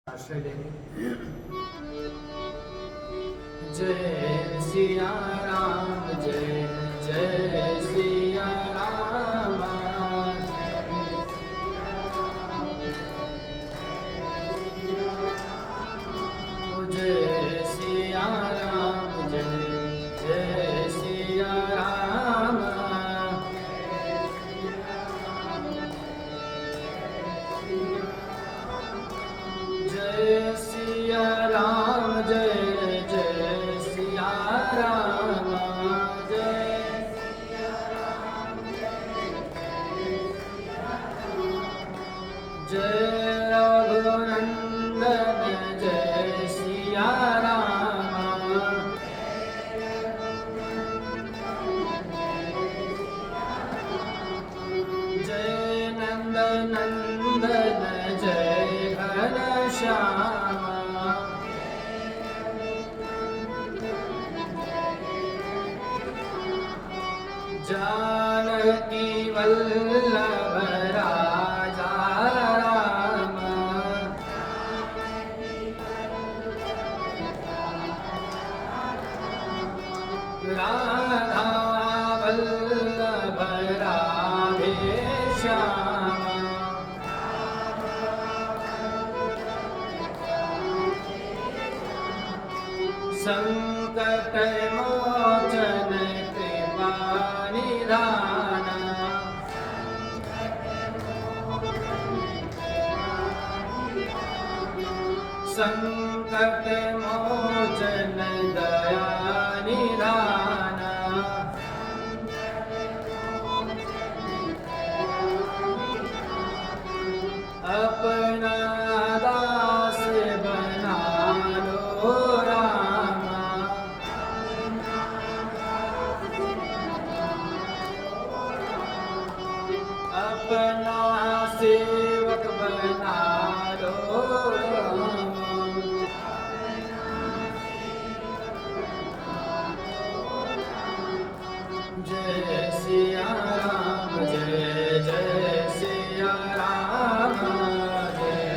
आश्रय लेंगे। जय सिया राम, जय जय सिया राम, जय सिया राम, जय जय सिया राम, जय सिया राम, जय जय सिया राम, जय जय रघुनंदन, जय सिया राम, जय नंदनंदन, जय घनश्याम, जानकी वल्लभ राजा राम, राधा वल्लभ राधे श्याम, संकट मोचन कृपा निधान, संकट मोचन दया निधान, अपना दास बना लो राम, अपना सेवक बना लो राम, जय सिया राम, जय जय सिया राम, जय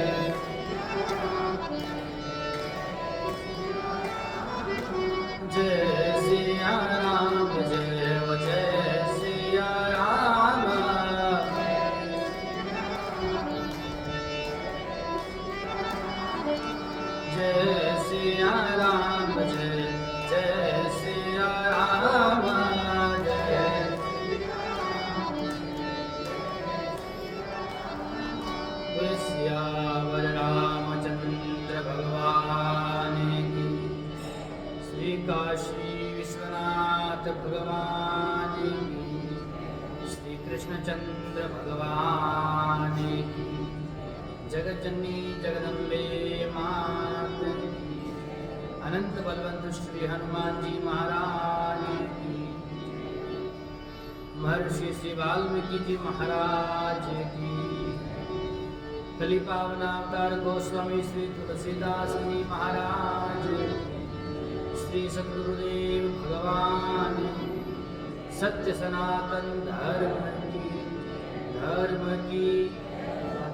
जय सिया राम, जय जय सिया राम, जय सिया राम, जय जय सिया राम, जय सियावर रामचंद्र भगवान की, श्री काशी विश्वनाथ भगवान की, श्री कृष्णचंद्र भगवान की, जगत जननी जगदम्बे मात की, अनंत बलवंत श्री हनुमान जी महाराज की, महर्षि श्री वाल्मीकि जी महाराज की, कली पावन अवतार गोस्वामी श्री तुलसीदास जी महाराज, श्री सद्गुरुदेव भगवान, सत्य सनातन धर्म की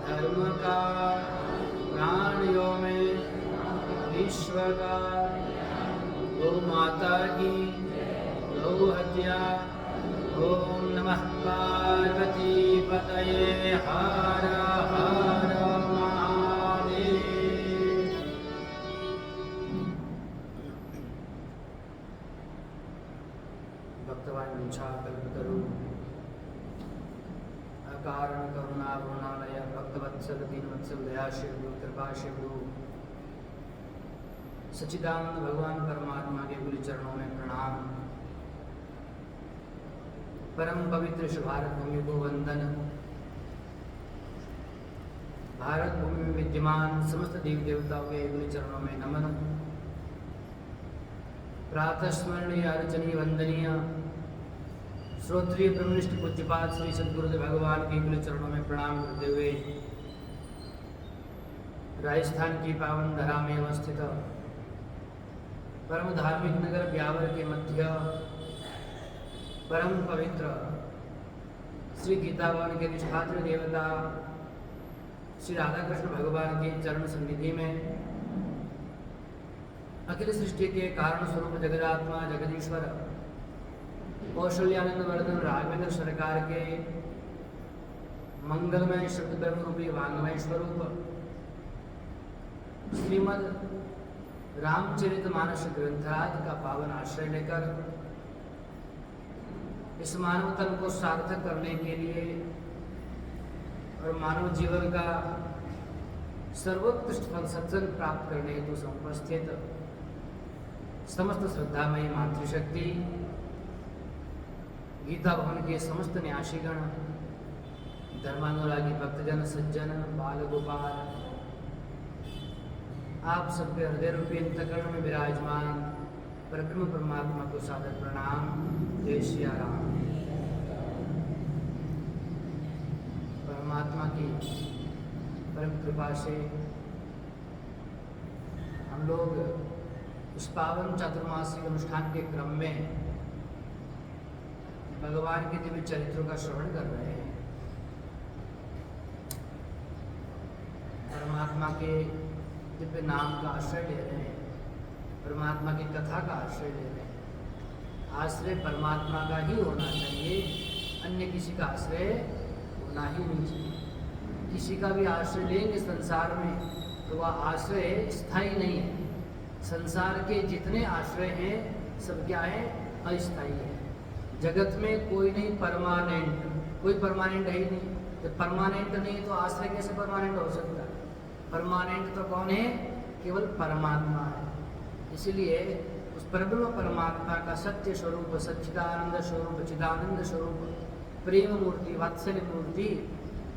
धर्म का प्राणियों में विश्व का, गौ माता की गौ हत्या, ओम नमः पार्वती पतये, हर हर महादेव। भक्तवांछा कल्पतरु अकारण करुणा वरुणालय भक्तवत्सल दीनवत्सल दयाशिव कृपाशिव सच्चिदानंद भगवान परमात्मा के गुरु चरणों में प्रणाम। परम पवित्र इस भारत भूमि को वंदन। भारत भूमि में विद्यमान समस्त देवी देवताओं के गुरु चरणों में नमन। प्रातः स्मरणीय अर्चनीय वंदनीय श्रोत्रिय ब्रह्मनिष्ठ पूज्यपाद श्री सद्गुरुदेव भगवान के गुरु चरणों में प्रणाम करते हुए राजस्थान की पावन धरा में अवस्थित परम धार्मिक नगर ब्यावर के मध्य परम पवित्र श्री गीता भवन के निष्ठात्र देवता श्री राधा कृष्ण भगवान के चरण सन्निधि में अखिल सृष्टि के कारण स्वरूप जगदात्मा जगदीश्वर कौशल्यानंद वर्धन राघवेंद्र सरकार के मंगलमय शब्द ब्रह्म रूपी वांगमय स्वरूप श्रीमद् रामचरितमानस ग्रंथराज का पावन आश्रय लेकर इस मानव तन को सार्थक करने के लिए और मानव जीवन का सर्वोत्कृष्ट फल सत्संग प्राप्त करने हेतु समुपस्थित समस्त श्रद्धामयी मातृशक्ति गीता भवन के समस्त न्यासीगण धर्मानुरागी भक्तजन सज्जन बाल गोपाल आप सबके हृदय रूपी अंतकरण में विराजमान परब्रह्म परमात्मा को सादर प्रणाम। जय श्री राम। परमात्मा की परम कृपा से हम लोग इस पावन चातुर्मासिक अनुष्ठान के क्रम में भगवान के दिव्य चरित्रों का श्रवण कर रहे हैं। परमात्मा के दिव्य नाम का आश्रय ले रहे हैं, परमात्मा की कथा का आश्रय ले रहे हैं। आश्रय परमात्मा का ही होना चाहिए, अन्य किसी का आश्रय होना ही नहीं चाहिए। किसी का भी आश्रय लेंगे संसार में तो वह आश्रय स्थायी नहीं है। संसार के जितने आश्रय हैं सब क्या है? अस्थायी है। जगत में कोई नहीं परमानेंट, कोई परमानेंट है ही नहीं। जब परमानेंट नहीं तो आश्रय कैसे परमानेंट हो सकता है? परमानेंट तो कौन है? केवल परमात्मा है। इसलिए उस परब्रह्म परमात्मा का सत्य स्वरूप, सच्चिदानंद स्वरूप, चिदानंद स्वरूप, प्रेम मूर्ति, वात्सल्य मूर्ति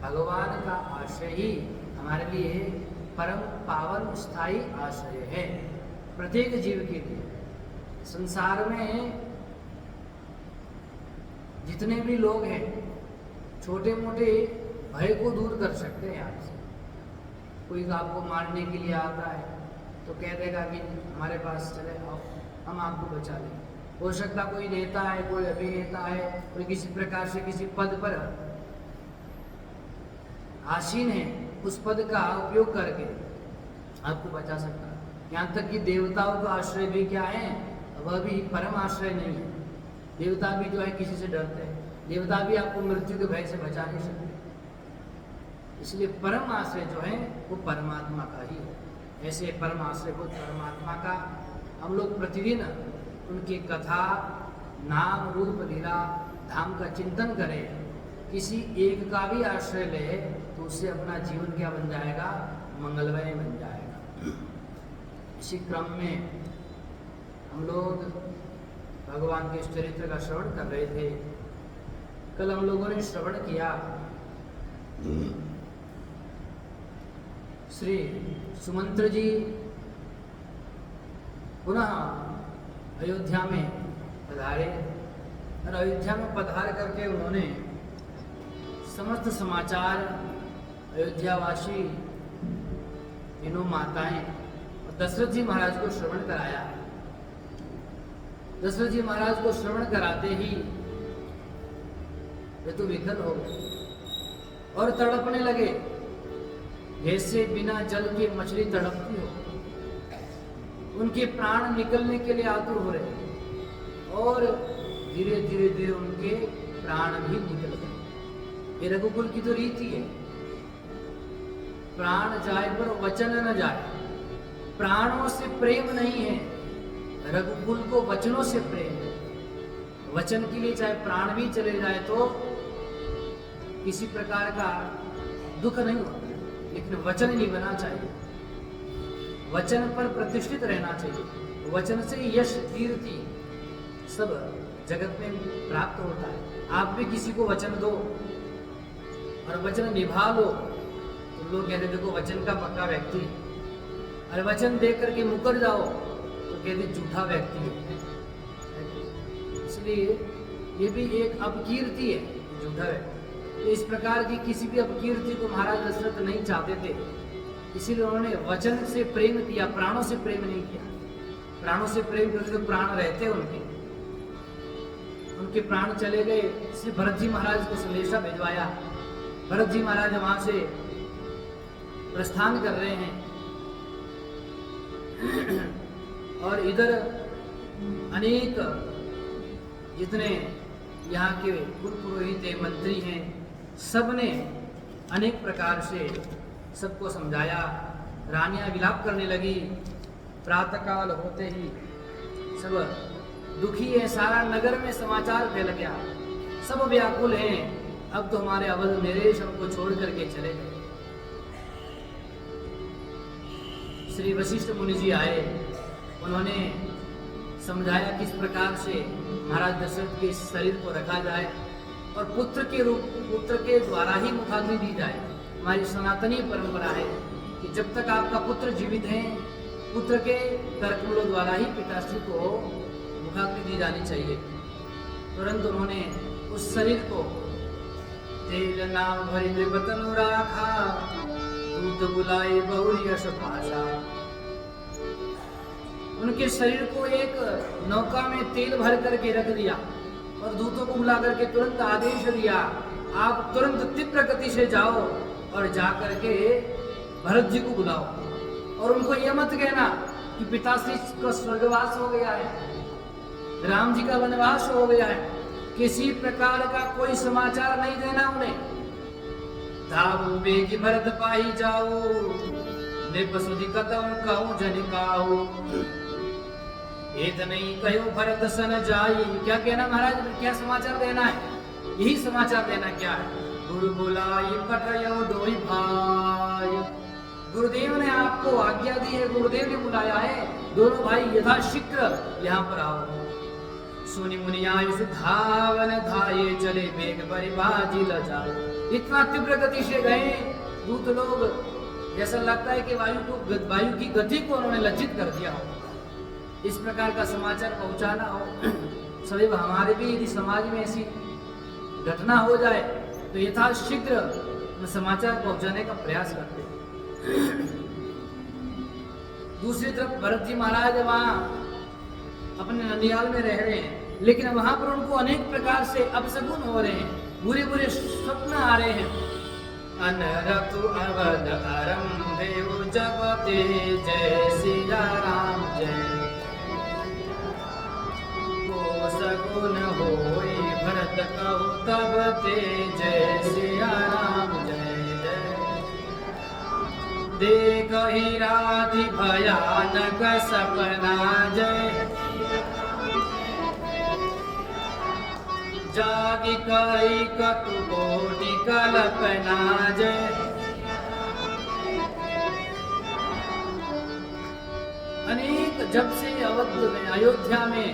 भगवान का आश्रय ही हमारे लिए परम पावन स्थायी आश्रय है, प्रत्येक जीव के लिए। संसार में जितने भी लोग हैं छोटे मोटे भय को दूर कर सकते हैं आपसे। कोई आपको मारने के लिए आता है तो कह देगा कि हमारे पास चले आओ, हम आपको बचा लें। हो सकता कोई नेता है, कोई अभिनेता है, कोई किसी प्रकार से किसी पद पर आसीन है, उस पद का उपयोग करके आपको बचा सकता है। यहाँ तक कि देवताओं का आश्रय भी क्या है? वह भी परम आश्रय नहीं है। देवता भी जो है किसी से डरते हैं, देवता भी आपको मृत्यु के भय से बचा नहीं सकते। इसलिए परम आश्रय जो है वो परमात्मा का ही है। ऐसे परम आश्रय को परमात्मा का हम लोग प्रतिदिन उनकी कथा, नाम, रूप, लीला, धाम का चिंतन करें। किसी एक का भी आश्रय ले तो उससे अपना जीवन क्या बन जाएगा? मंगलमय बन जाएगा। इसी क्रम में हम लोग भगवान के इस चरित्र का श्रवण कर रहे थे। कल हम लोगों ने श्रवण किया श्री सुमंत्र जी पुनः अयोध्या में पधारे और अयोध्या में पधार करके उन्होंने समस्त समाचार अयोध्यावासी तीनों माताएं और दशरथ जी महाराज को श्रवण कराया। दशरथ जी महाराज को श्रवण कराते ही वे तो विकल हो गए और तड़पने लगे, जैसे बिना जल के मछली तड़पती हो। उनके प्राण निकलने के लिए आतुर हो रहे और धीरे धीरे धीरे उनके प्राण भी निकल गए। ये रघुकुल की तो रीति है, प्राण जाए पर वचन न जाए। प्राणों से प्रेम नहीं है, रघुकुल को वचनों से प्रेम है। वचन के लिए चाहे प्राण भी चले जाए तो किसी प्रकार का दुख नहीं होता, लेकिन वचन नहीं बना चाहिए। वचन पर प्रतिष्ठित रहना चाहिए। वचन से यश, कीर्ति सब जगत में प्राप्त होता है। आप भी किसी को वचन दो और वचन निभा लो तो लोग कहते देखो वचन का पक्का व्यक्ति, और वचन दे करके मुकर जाओ तो कहते झूठा व्यक्ति है। इसलिए ये भी एक अपकीर्ति है, झूठा व्यक्ति। तो इस प्रकार की किसी भी अपकीर्ति को महाराज दशरथ नहीं चाहते थे, इसीलिए उन्होंने वचन से प्रेम किया, प्राणों से प्रेम नहीं किया। प्राणों से प्रेम करते तो प्राण रहते उनके प्राण चले गए। इसलिए भरत जी महाराज को संदेशा भिजवाया। भरत जी महाराज वहां से प्रस्थान कर रहे हैं। और इधर अनेक जितने यहाँ के कुल पुरोहित मंत्री हैं, सबने अनेक प्रकार से सबको समझाया। रानियां विलाप करने लगी। प्रातःकाल होते ही सब दुखी है, सारा नगर में समाचार फैल गया, सब व्याकुल हैं। अब तो हमारे अवध नरेश हमको छोड़ करके चले गए। श्री वशिष्ठ मुनि जी आए, उन्होंने समझाया किस प्रकार से महाराज दशरथ के शरीर को रखा जाए और पुत्र के द्वारा ही मुखाग्नि दी जाए। हमारी सनातनी परंपरा है कि जब तक आपका पुत्र जीवित है, पुत्र के करकमलों द्वारा ही पिताश्री को मुखाग्नि दी जानी चाहिए। तुरंत उन्होंने उस शरीर को तेल नाम भरी नृपतनु राखा, दूध बुलाए बहुरी यश पाशा। उनके शरीर को एक नौका में तेल भर करके रख दिया और दूतों को बुला करके तुरंत आदेश दिया, आप तुरंत तीव्र गति से जाओ और जा करके भरत जी को बुलाओ और उनको यह मत कहना कि पिताश्री का स्वर्गवास हो गया है, राम जी का वनवास हो गया है। किसी प्रकार का कोई समाचार नहीं देना उन्हें। धावो बेगी भरत पाही जाओ, नृपसुधि कतम कहूं जनिकाओ। एत नहीं कहो भरत सन जाई। क्या कहना महाराज, क्या समाचार देना है? यही समाचार देना क्या है? गुरु बुलाई पटयो दोई भाई। गुरुदेव ने आपको आज्ञा दी है, गुरुदेव ने बुलाया है, दोनों भाई यथाशीघ्र यहाँ पर आओ। सुनि मुनि आयुष धावन धाये, चले बेग परिबाजी लजाए। इतना तीव्र गति से गए दूत लोग, जैसा लगता है कि वायु की गति को उन्होंने लज्जित कर दिया हो। इस प्रकार का समाचार पहुंचाना हो, सदैव हमारे भी यदि समाज में ऐसी घटना हो जाए तो यथाशीघ्र समाचार पहुंचाने का प्रयास करते। दूसरी तरफ भरत जी महाराज वहाँ अपने ननिहाल में रह रहे हैं, लेकिन वहां पर उनको अनेक प्रकार से अपशगुन हो रहे हैं, बुरे बुरे स्वप्न आ रहे हैं। अनरतु अवध आरंभे जपते जय सिया राम जय। को सगुन होई भरत कहु तब ते जय सिया राम जय जय। देखहि राधि भयानक सपना जय। जागी कई कटु कोटि कल्पना जय। अनेक जब से अवध में, अयोध्या में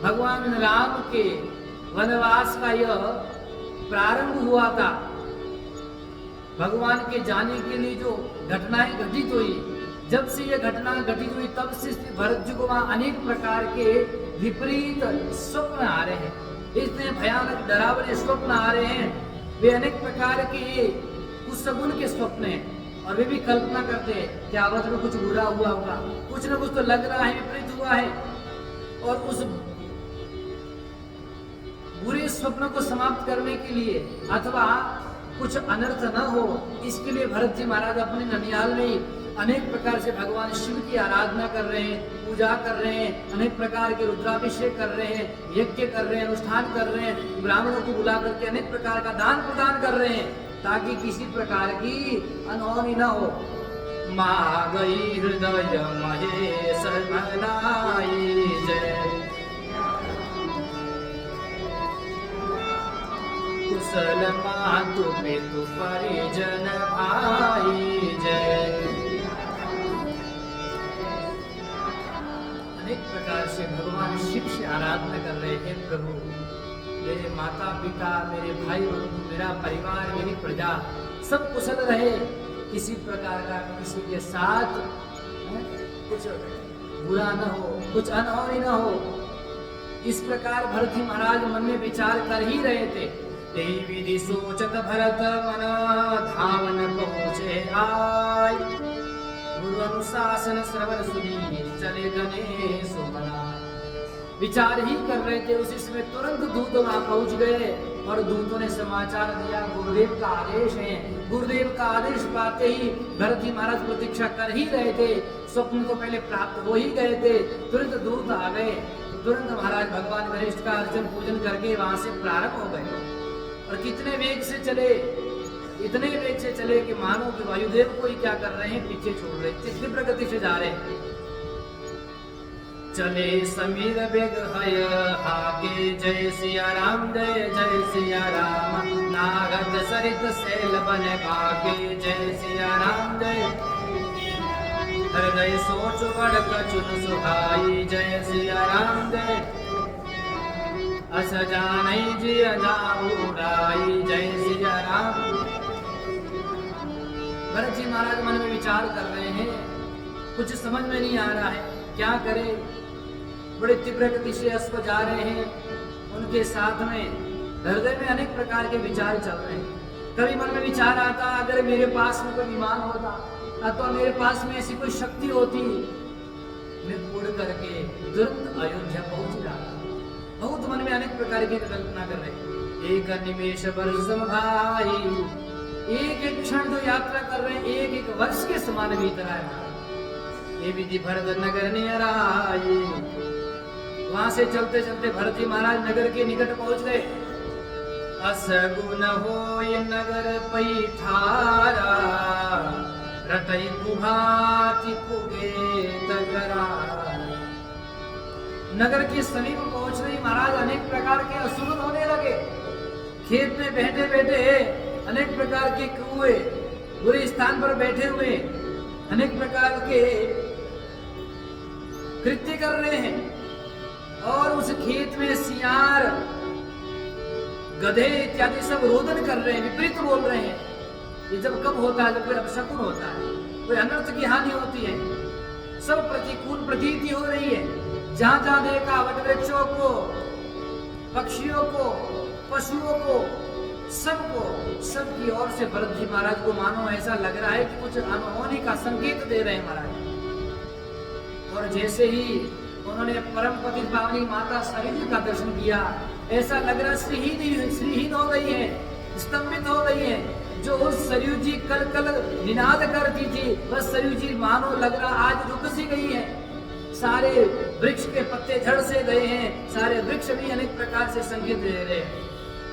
भगवान राम के वनवास का यह प्रारंभ हुआ था, भगवान के जाने के लिए जो घटनाएं घटित हुई, जब से यह घटना घटित हुई तब से भरत जी को वहां अनेक प्रकार के विपरीत स्वप्न आ रहे हैं। इतने भयानक डरावने स्वप्न आ रहे हैं, वे अनेक प्रकार के कुसगुन के स्वप्न हैं और वे भी कल्पना करते हैं कि अवध में कुछ बुरा हुआ होगा, कुछ न कुछ तो लग रहा है, विपरीत हुआ है। और उस बुरे स्वप्न को समाप्त करने के लिए अथवा कुछ अनर्थ न हो, इसके लिए भरत जी महाराज अपने ननिहाल में अनेक प्रकार से भगवान शिव की आराधना कर रहे हैं, पूजा कर रहे हैं, अनेक प्रकार के रुद्राभिषेक कर रहे हैं, यज्ञ कर रहे हैं, अनुष्ठान कर रहे हैं, ब्राह्मणों को बुला करके अनेक प्रकार का दान प्रदान कर रहे हैं, ताकि किसी प्रकार की अनहोनी न हो। मागई हृदय महेश मनाई जय। कुशल मातु पितु परिजन भाई जय। अनेक प्रकार से भगवान शिव से आराधना कर रहे हैं। प्रभु, मेरे माता पिता, मेरे भाई बंधु, मेरा परिवार, मेरी प्रजा सब कुशल रहे, किसी प्रकार का किसी के साथ कुछ बुरा न हो, कुछ अनहोनी न हो। इस प्रकार भरत महाराज मन में विचार कर ही रहे थे। तेई विधि सोचत भरत मन, धावन पहुँचे आय। गुरु अनुशासन श्रवण सुनी, चले गणेश मना। विचार ही कर रहे थे, उसी समय तुरंत दूत वहां पहुंच गए और दूतों ने समाचार दिया गुरुदेव का आदेश है। गुरुदेव का आदेश पाते ही भरत जी महाराज प्रतीक्षा कर ही रहे थे, स्वप्न तो पहले प्राप्त हो ही गए थे, तुरंत दूत आ गए, तुरंत महाराज भगवान वरिष्ठ का अर्चन पूजन करके वहां से प्रारंभ हो गए। और कितने वेग से चले, इतने वेग से चले कि मानो कि वायुदेव को ही क्या कर रहे हैं, पीछे छोड़ रहे, तीव्र गति से जा रहे हैं। चले समीर बेग हय हाके जय सिया राम, जय जय सिया राम, नागत सरित सैल बन भागे जय सिया राम, जय हृदय सोच बड़ कचुन सुहाई जय सिया राम, जय अस जानै जी अजाऊराई जय सिया राम। भरत जी महाराज मन में विचार कर रहे हैं, कुछ समझ में नहीं आ रहा है, क्या करें। बड़े तीव्र गति से अश्व जा रहे हैं, उनके साथ में हृदय में अनेक प्रकार के विचार चल रहे हैं। कभी मन में विचार आता, अगर मेरे पास में कोई विमान होता अथवा मेरे पास में ऐसी कोई शक्ति होती, मैं उड़ करके तुरंत अयोध्या पहुंच जाता। बहुत मन में अनेक प्रकार की कल्पना कर रहे। एक निमेश वर्ष भाई, एक एक क्षण जो यात्रा कर रहे हैं, एक एक वर्ष के समान बीत रहा है। ये विधि भरत नगर निराई, वहां से चलते चलते भरत जी महाराज नगर के निकट पहुंच गए। असगुन होय नगर पैठारा, रटई कुभाति पुगे तकरा। नगर के समीप पहुंचते ही महाराज अनेक प्रकार के असुर होने लगे। खेत में बैठे बैठे अनेक प्रकार के कुएं, बुरे स्थान पर बैठे हुए अनेक प्रकार के कृत्य कर रहे हैं। और उस खेत में सियार, गधे इत्यादि सब रोदन कर रहे हैं, विपरीत बोल रहे हैं। ये जब कब होता है, जब कोई अपशकुन होता है, कोई अनर्थ की हानि होती है, सब प्रतिकूल प्रतीति हो रही है। जहां जहां देखा वट वृक्षों को, पक्षियों को, पशुओं को, सबको, सबकी ओर से भरत जी महाराज को मानो ऐसा लग रहा है कि कुछ अनहोनी का संकेत दे रहे हैं महाराज। और जैसे ही उन्होंने परम पतित पावनी माता सरयू का दर्शन किया, ऐसा लग रहा श्रीहीन हो गई है, स्तंभित हो गई है। जो उस सरयू जी कल कल निनाद करती थी, बस सरयू जी मानो लग रहा आज रुक सी गई है। सारे वृक्ष के पत्ते झड़ से गए हैं, सारे वृक्ष भी अनेक प्रकार से संकेत दे रहे हैं।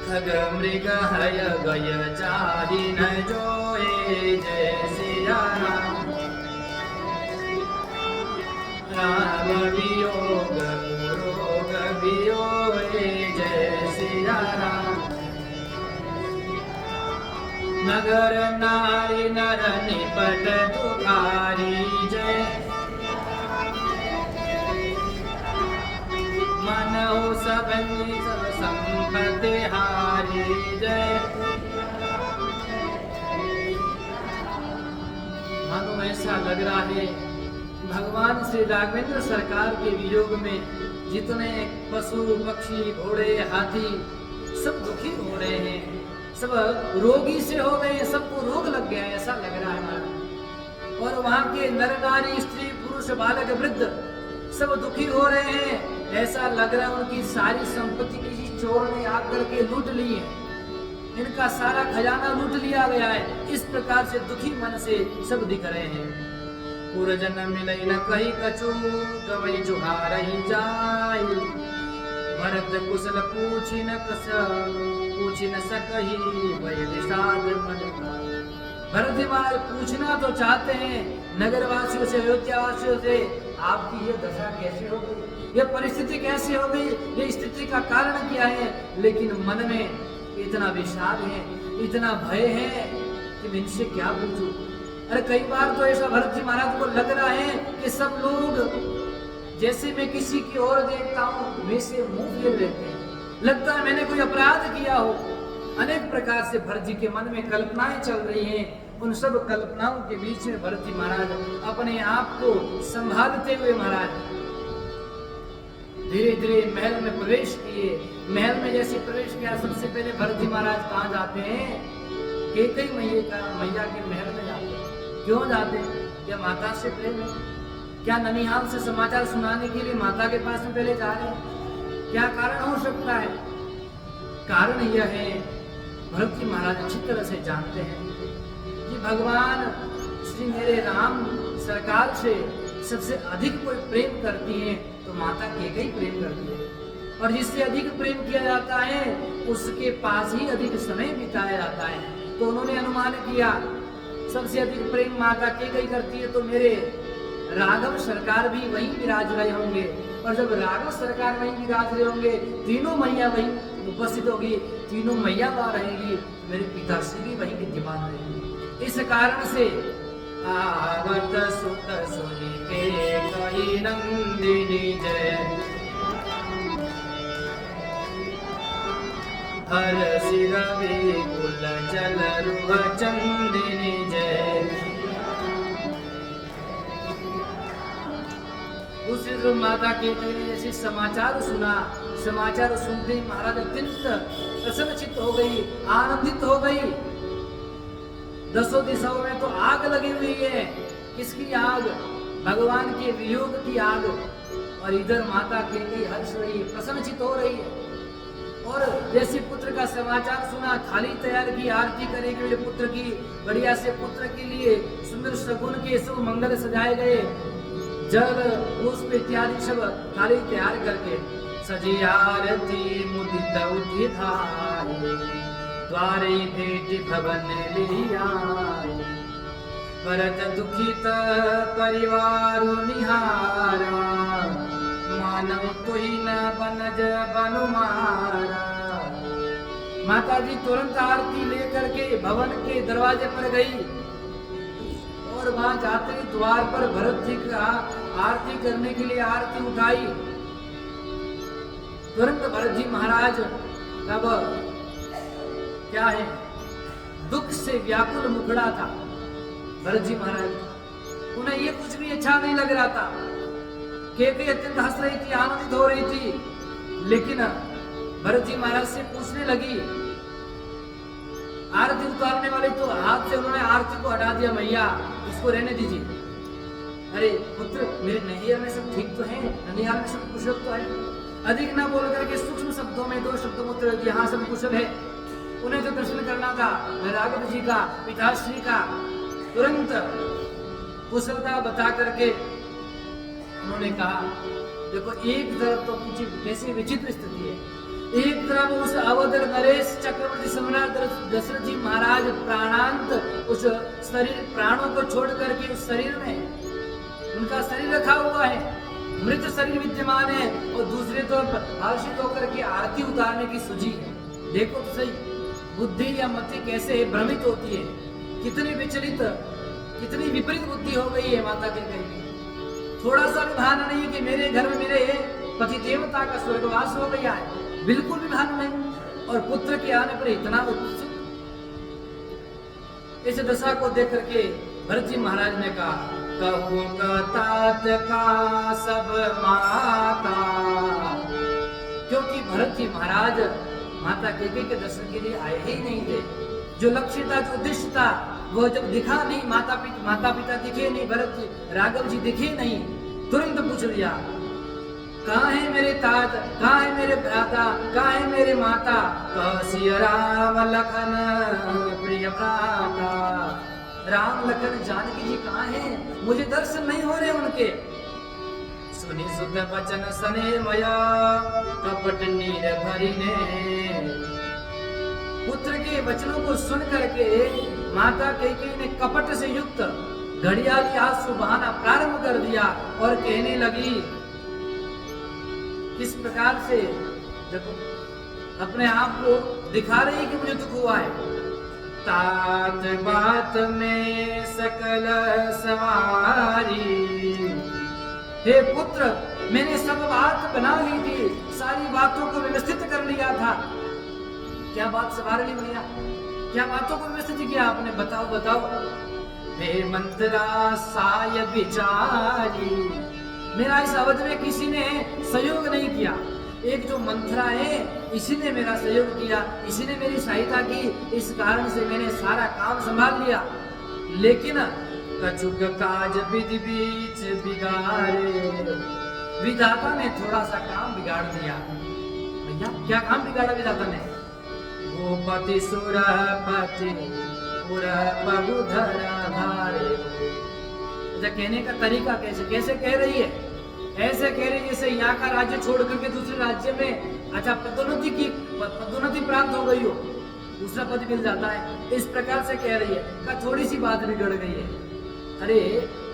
खग मृग हय गय चारि न जोए जय सिया राम, राम वियोग रोग वियोगे जय सिया राम। नगर नारी नर निपट दुखारी जय, मनहु सब संपत्ति हारी जय। मानो ऐसा लग रहा है भगवान श्री राघवेंद्र सरकार के वियोग में जितने पशु पक्षी घोड़े हाथी सब दुखी हो रहे हैं, सब रोगी से हो गए, सबको रोग लग गया, ऐसा लग रहा है हमारा। और वहां के नर नारी स्त्री पुरुष बालक वृद्ध सब दुखी हो रहे हैं, ऐसा लग रहा है उनकी सारी संपत्ति किसी चोर ने आकर के लूट ली है, इनका सारा खजाना लूट लिया गया है। इस प्रकार से दुखी मन से सब दिख रहे हैं। पूरजन मिलई न कही कछु, गवई जुहारहि जाई, भरत कुशल पूछी न सकही, वही विषाद मन। भरत जी महाराज पूछना तो चाहते हैं नगरवासियों से, अयोध्यावासियों से, आपकी ये दशा कैसे हो गई, ये परिस्थिति कैसे हो गई, ये स्थिति का कारण क्या है, लेकिन मन में इतना विषाद है, इतना भय है कि मैं इनसे क्या पूछूं। अरे कई बार तो ऐसा भरत जी महाराज को लग रहा है कि सब लोग जैसे मैं किसी की ओर देखता हूँ वे से मुंह फेर लेते हैं, लगता है मैंने कोई अपराध किया हो। अनेक प्रकार से भरत जी के मन में कल्पनाएं चल रही हैं। उन सब कल्पनाओं के बीच में भरत जी महाराज अपने आप को संभालते हुए महाराज धीरे धीरे महल में प्रवेश किए। महल में जैसे प्रवेश किया, सबसे पहले भरत जी महाराज कहाँ जाते हैं? कैकेयी मैया के महल में जाते हैं। क्यों जाते हैं? क्या माता से प्रेम है? क्या ननिहाल से समाचार सुनाने के लिए माता के पास में पहले जा रहे हैं? क्या कारण हो सकता है? कारण यह है, भरत जी महाराज अच्छी तरह से जानते हैं कि भगवान श्री मेरे राम सरकार से सबसे अधिक कोई प्रेम करती है तो माता कैकेयी प्रेम करती है, और जिससे अधिक प्रेम किया जाता है उसके पास ही अधिक समय बिताया जाता है। तो उन्होंने अनुमान किया सबसे अधिक प्रेम माता कैकेयी करती है तो मेरे राघव सरकार भी वहीं विराज रहे होंगे, और जब राघव सरकार वहीं विराज रहे होंगे, तीनों मैया वहीं उपस्थित होगी, तीनों मैया वहां रहेंगी, मेरे पिताश्री भी वहीं विद्यमान रहेंगे। इस कारण से आवत सुत सुनि कैकेयी नंदिनी जय, हरषि रवि कुल जल रुह चंदिनी जय। दूसरी तरफ माता कैकेयी ने जैसे समाचार सुना, समाचार सुनते ही महाराज अत्यंत प्रसन्नचित्त हो गई, आनंदित हो गई। दसों दिशाओं में तो आग लगी हुई है। किसकी आग? भगवान के वियोग की आग। और इधर माता कैकेयी हर्ष रही है, प्रसन्नचित्त हो रही है। और जैसे पुत्र का समाचार सुना, थाली तैयार की, आरती करेंगे मेरे पुत्र की, बढ़िया से पुत्र के लिए सुंदर सगुन के सब मंगल सजाए गए, जल पुष्प इत्यादि सब थाली तैयार करके सजी आरती मुदित उठिधारी, द्वारे भेट भवन लिया, भरत दुखित परिवार निहारा, मानव तुही न बनज बनुमारा। माता जी तुरंत आरती लेकर के भवन के दरवाजे पर गई, और वहां जाते ही द्वार पर भरत जी का आरती करने के लिए आरती उठाई। तुरंत भरत जी महाराज तब क्या है, दुख से व्याकुल मुखड़ा था भरत जी महाराज। उन्हें ये कुछ भी अच्छा नहीं लग रहा था। कैकेयी अत्यंत हंस रही थी, आनंदित हो रही थी, लेकिन भरत जी महाराज से पूछने लगी, आरती उतारने वाले तो हाथ से उन्होंने आरती को हटा दिया, मैया इसको रहने दीजिए। अरे पुत्र, मेरे नैया में सब ठीक तो है, ननिहाल में सब कुशल तो है। अधिक ना बोल करके सूक्ष्म शब्दों में दो शब्दों में उत्तर दिया, हाँ सब कुशल है। उन्हें तो दर्शन करना था राघव जी का, पिताश्री का। तुरंत कुशलता बता करके उन्होंने कहा, देखो एक तरफ तो पीछे कैसी विचित्र स्थिति है, एक तरफ उस अवधर नरेश चक्रवर्ती सम्राट दशरथ जी महाराज प्राणांत उस शरीर प्राणों को छोड़ करके उस शरीर में उनका शरीर रखा हुआ है, मृत शरीर विद्यमान है, और दूसरे तरफ हर्षित होकर के आरती उतारने की सूझी है। देखो तो सही, बुद्धि या मति कैसे भ्रमित होती है, कितनी विचलित, कितनी विपरीत बुद्धि हो गई है माता कैकेयी। थोड़ा सा भी भान नहीं कि मेरे घर में मेरे पति देवता का स्वर्गवास हो गया है, बिल्कुल भी भान नहीं। और पुत्र के आने पर इतना उत्सुक। इस दशा को देख करके भरत जी महाराज ने कहा, कहूँगा तात का सब माता, क्योंकि भरत जी महाराज माता कैकेयी के दर्शन के लिए आए ही नहीं थे। जो लक्ष्य था, जो उद्देश्य था, वो जब दिखा नहीं, माता पिता दिखे नहीं, भरत जी राघव जी दिखे नहीं, तुरंत पूछ लिया, कहाँ है मेरे तात, कहाँ है मेरे भ्राता, कहाँ है मेरे माता? कह राम लखन प्रिय भ्राता, राम लखन जानकी जी कहाँ हैं? मुझे दर्शन नहीं हो रहे उनके। सुनी सुध वचन सने मया, कपट नीर भरिने। पुत्र के वचनों को सुन करके माता कैकेयी ने कपट से युक्त घड़ियाली आंसू बहाना प्रारंभ कर दिया और कहने लगी, किस प्रकार से देखो अपने आप को दिखा रही कि मुझे दुख हुआ है। तात बात में सकल सवारी, हे पुत्र, मैंने सब बात बना ली थी, सारी बातों को व्यवस्थित कर लिया था। क्या बात संभाल ली भैया? क्या बातों को व्यवस्थित किया आपने? बताओ बताओ। हे मंत्रा साय विचारी, मेरा इस अवध में किसी ने सहयोग नहीं किया। एक जो मंत्रा है, इसी ने मेरा सहयोग किया, इसी ने मेरी सहायता की, इस कारण से मैंने सारा काम संभाल लिया। लेकिन कछुक काज विधि बीच बिगाड़े, विधाता ने थोड़ा सा काम बिगाड़ दिया। भैया क्या काम बिगाड़ा विधाता ने? भूपति सुरपति पुर पगुधरा धारे। कहने का तरीका कैसे कह रही है? ऐसे कह रही है जैसे यहाँ का राज्य छोड़ करके दूसरे राज्य में अच्छा पदोन्नति प्राप्त हो गई हो, दूसरा पद मिल जाता है, इस प्रकार से कह रही है। का थोड़ी सी बात बिगड़ गई है। अरे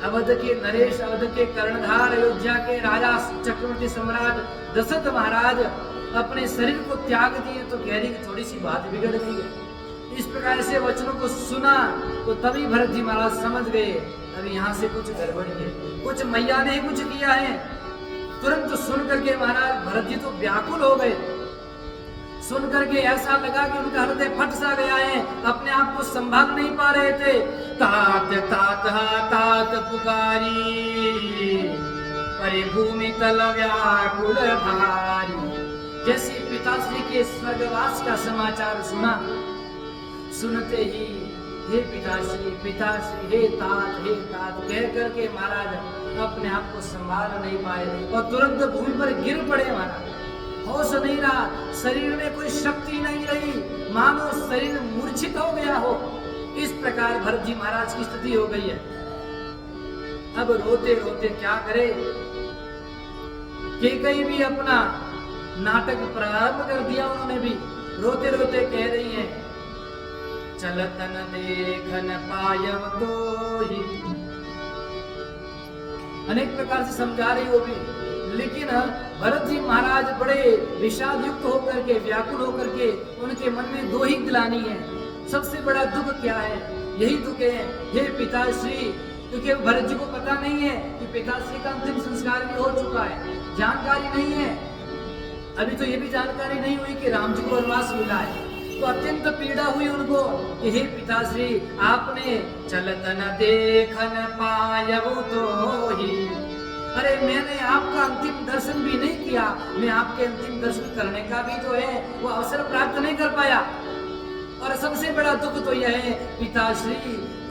अवध के नरेश, अवध के कर्णधार, अयोध्या के राजा चक्रवर्ती सम्राट दशरथ महाराज अपने शरीर को त्याग दिए तो कह रही कि थोड़ी सी बात बिगड़ गई है। इस प्रकार से वचनों को सुना तो तभी भरत जी महाराज समझ गए अभी यहाँ से कुछ गड़बड़ी है, कुछ मैया ने कुछ किया है। तुरंत सुन करके महाराज भरत जी तो व्याकुल हो गए। सुन करके ऐसा लगा कि उनका हृदय फट सा गया है, अपने आप को संभाल नहीं पा रहे थे। तात तात तात पुकारी परे भूमि तल व्याकुल भारी। जैसे पिताश्री के स्वर्गवास का समाचार सुना, सुनते ही हे पिताश्री पिताश्री हे तात कह करके महाराज अपने आप को संभाल नहीं पाए और तुरंत भूमि पर गिर पड़े। महाराज होश नहीं रहा, शरीर में कोई शक्ति नहीं रही, मानो शरीर मूर्छित हो गया हो। इस प्रकार भरत जी महाराज की स्थिति हो गई है। अब रोते रोते क्या करे, कैकेयी भी अपना नाटक प्रारंभ कर दिया। उन्होंने भी रोते रोते कह रही हैं, चलतन देखन पायव तो ही। अनेक प्रकार से समझा रही हो भी, लेकिन भरत जी महाराज बड़े विषाद युक्त होकर के, व्याकुल होकर के, उनके मन में दो ही ग्लानि है। सबसे बड़ा दुख क्या है? यही दुख है हे पिताश्री, क्योंकि भरत जी को पता नहीं है कि पिताश्री का अंतिम संस्कार भी हो चुका है, जानकारी नहीं है। अभी तो ये भी जानकारी नहीं हुई कि राम जी को वनवास मिला है। तो अत्यंत पीड़ा हुई उनको कि हे पिताश्री आपने चलतन देखन पायव तो ही। अरे मैंने आपका अंतिम दर्शन भी नहीं किया, मैं आपके अंतिम दर्शन करने का भी तो है वो अवसर प्राप्त नहीं कर पाया। और सबसे बड़ा दुख तो यह है पिताश्री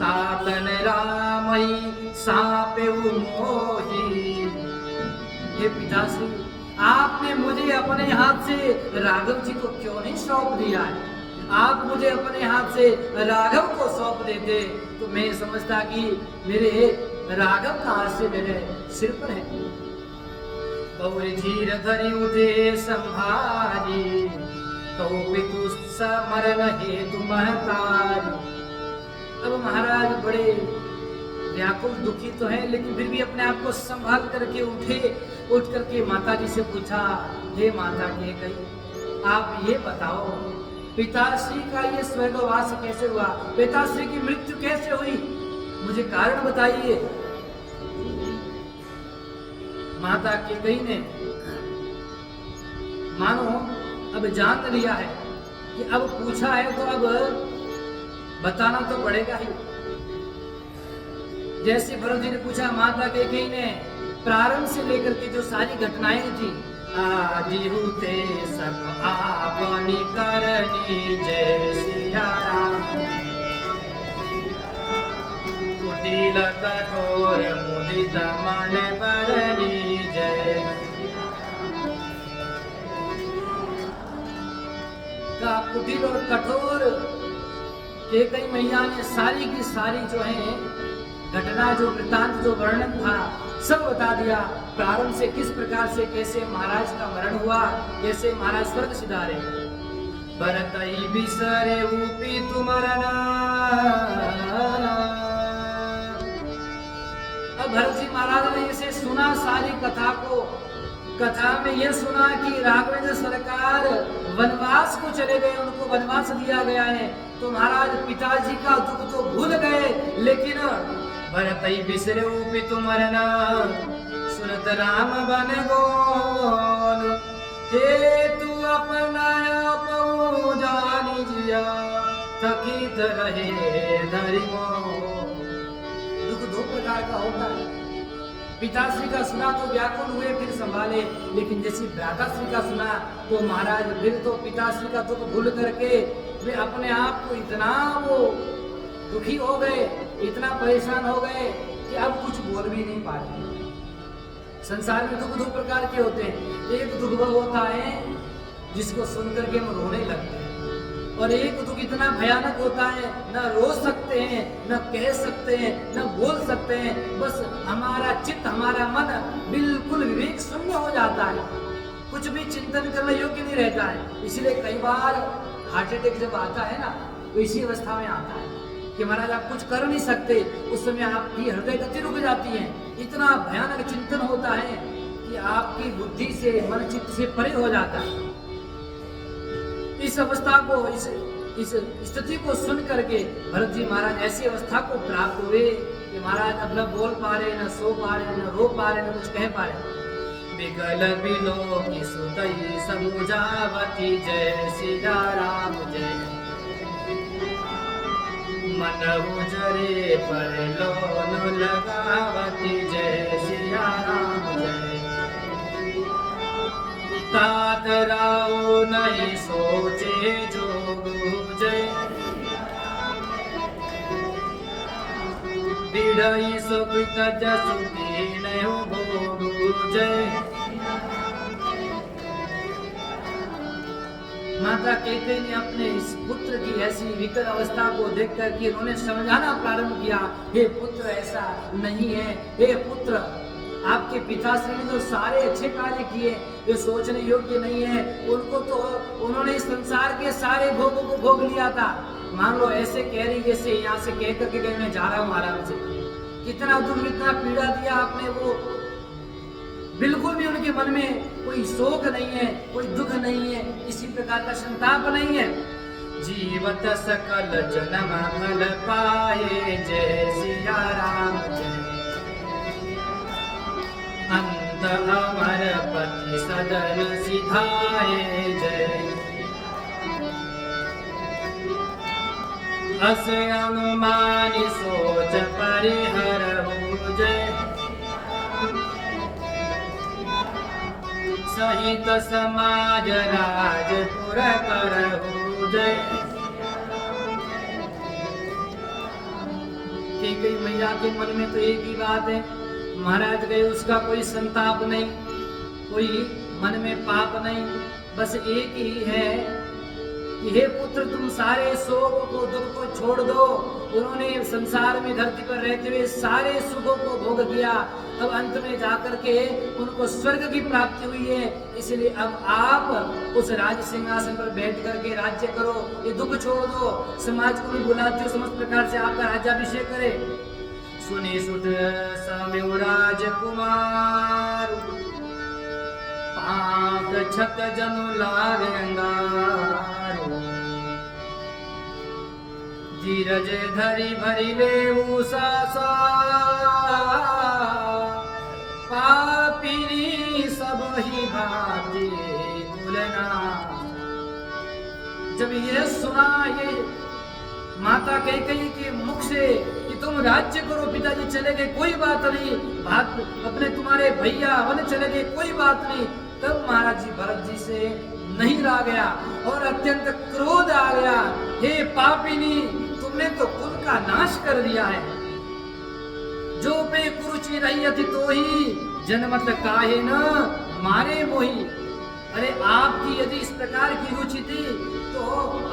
तातन रामई सापेउ मोही। ये पिताश्री आपने मुझे अपने हाथ से राघव जी को क्यों नहीं सौंप दिया है? आप मुझे अपने हाथ से राघव को सौंप देते तो मैं समझता कि मेरे राघव का हाथ से मेरे सिर पर है। गौरी धीर धरी उठे संभारी तो पितु समरण हेतु महतारी। अब महाराज बड़े व्याकुल दुखी तो है, लेकिन फिर भी अपने आप को संभाल करके उठ करके माता जी से पूछा, हे माता कैकेयी आप ये बताओ पिताश्री का ये स्वर्गवास कैसे हुआ, पिताश्री की मृत्यु कैसे हुई, मुझे कारण बताइए। माता कैकेयी ने मानो अब जान लिया है कि अब पूछा है तो अब बताना तो पड़ेगा ही। जैसे भरत जी ने पूछा, माता कैकेयी ने प्रारंभ से लेकर के जो सारी घटनाएं थी, आदि होते सब आपनी करनी जय सिया राम, कुटिल कठोर मुदित मन बरनी जय। का कुटिल और कठोर कैकेयी मैया ने सारी की सारी जो है घटना, जो वृत्तांत, जो वर्णन था सब बता दिया। प्रारंभ से किस प्रकार से कैसे महाराज का मरण हुआ, कैसे महाराज स्वर्ग सिधारे। भरतई बिसरे ऊपी तुमरना। अब भरत जी महाराज ने इसे सुना सारी कथा को। कथा में यह सुना कि राघवेंद्र सरकार वनवास को चले गए, उनको वनवास दिया गया है। तो महाराज पिताजी का दुख तो भूल गए, लेकिन भरतई बिसरे ऊपी तुमरना सुनत राम बन गोन। हे तू अपना पऊ जानी जिया थकित रहे धरि मोह। दुख दो प्रकार का होता है। पिताश्री का सुना तो व्याकुल हुए, फिर संभाले, लेकिन जैसे भ्राताश्री का सुना तो महाराज फिर तो पिताश्री का दुख भूल करके वे अपने आप को इतना वो दुखी हो गए, इतना परेशान हो गए कि अब कुछ बोल भी नहीं पाते। संसार में दुख दो प्रकार के होते हैं। एक दुख वह होता है जिसको सुनकर के हम रोने लगते हैं, और एक दुख इतना भयानक होता है, न रो सकते हैं, न कह सकते हैं, न बोल सकते हैं, बस हमारा चित्त, हमारा मन बिल्कुल विवेक शून्य हो जाता है, कुछ भी चिंतन करने योग्य नहीं रहता है। इसलिए कई बार हार्ट अटैक जब आता है ना, तो इसी अवस्था में आता है कि महाराज आप कुछ कर नहीं सकते, उस समय आपकी हृदय गति रुक जाती है, इतना भयानक चिंतन होता है कि आपकी बुद्धि से, मन चित्त से परे हो जाता है। इस अवस्था को, इस स्थिति को सुन करके भरत जी महाराज ऐसी अवस्था को प्राप्त हुए कि महाराज अब न बोल पा रहे, न सो पा रहे, न रो पा रहे, न कुछ कह पा रहे। बिगल बिलो की सुतई समुझावती, जय सिया राम जय। मन उजरे पर लोन लगावती, जय सिया राम जय। तात राव नहीं सोचे जोग जय, दृढ़ सुकृत जसु दीन भोग जय। माता कहते ने अपने इस पुत्र की ऐसी विकट अवस्था को देख करके उन्होंने समझाना प्रारंभ किया, हे पुत्र ऐसा नहीं है, हे पुत्र आपके पिताश्री ने जो सारे अच्छे कार्य किए वे सोचने योग्य नहीं है, उनको तो उन्होंने इस संसार के सारे भोगों को भोग लिया था। मान लो ऐसे कह रही जैसे यहाँ से कह करके गए मैं जा रहा हूँ आराम से, कितना दुख, इतना पीड़ा दिया आपने, वो बिल्कुल भी उनके मन में कोई शोक नहीं है, कोई दुख नहीं है, किसी प्रकार का संताप नहीं है। जीवत सकल जन्म फल पाए, जय सिया राम जय। अंत अमर पति सदन सिधाए, जय। अस अनुमानि सोच परिहरहु, जय। सहित समाज राजपुर करहु, जय। कैकेयी मैया के मन में तो एक ही बात है, महाराज गए उसका कोई संताप नहीं, कोई मन में पाप नहीं, बस एक ही है कि हे पुत्र तुम सारे शोक को, दुख को छोड़ दो। उन्होंने संसार में धरती पर रहते हुए सारे सुखों को भोग किया, अब अंत में जाकर के उनको स्वर्ग की प्राप्ति हुई है, इसलिए अब आप उस राज सिंहासन पर बैठ करके राज्य करो, ये दुख छोड़ दो, समाज को भी बुलाते हो, समस्त प्रकार से आपका राज्याभिषेक करे। सुनी सुत समेउ राजकुमार, पाक छत जनु लागे अंगारो। धीरज धरि भरि लेऊ सासा, पापिनी सब ही भांति तुलना। जब ये सुना, ये माता कैकेयी के मुख से कि तुम राज्य करो, पिताजी चले गए कोई बात नहीं, बात अपने तुम्हारे भैया वन चले गए कोई बात नहीं, तब महाराज जी भरत जी से नहीं रहा गया और अत्यंत क्रोध आ गया। हे पापिनी, तुमने तो कुल का नाश कर दिया है। जो पे कुरुचि रही अति तो ही, जनमत काहे न मारे मोही। अरे आपकी यदि इस प्रकार की रुचि थी तो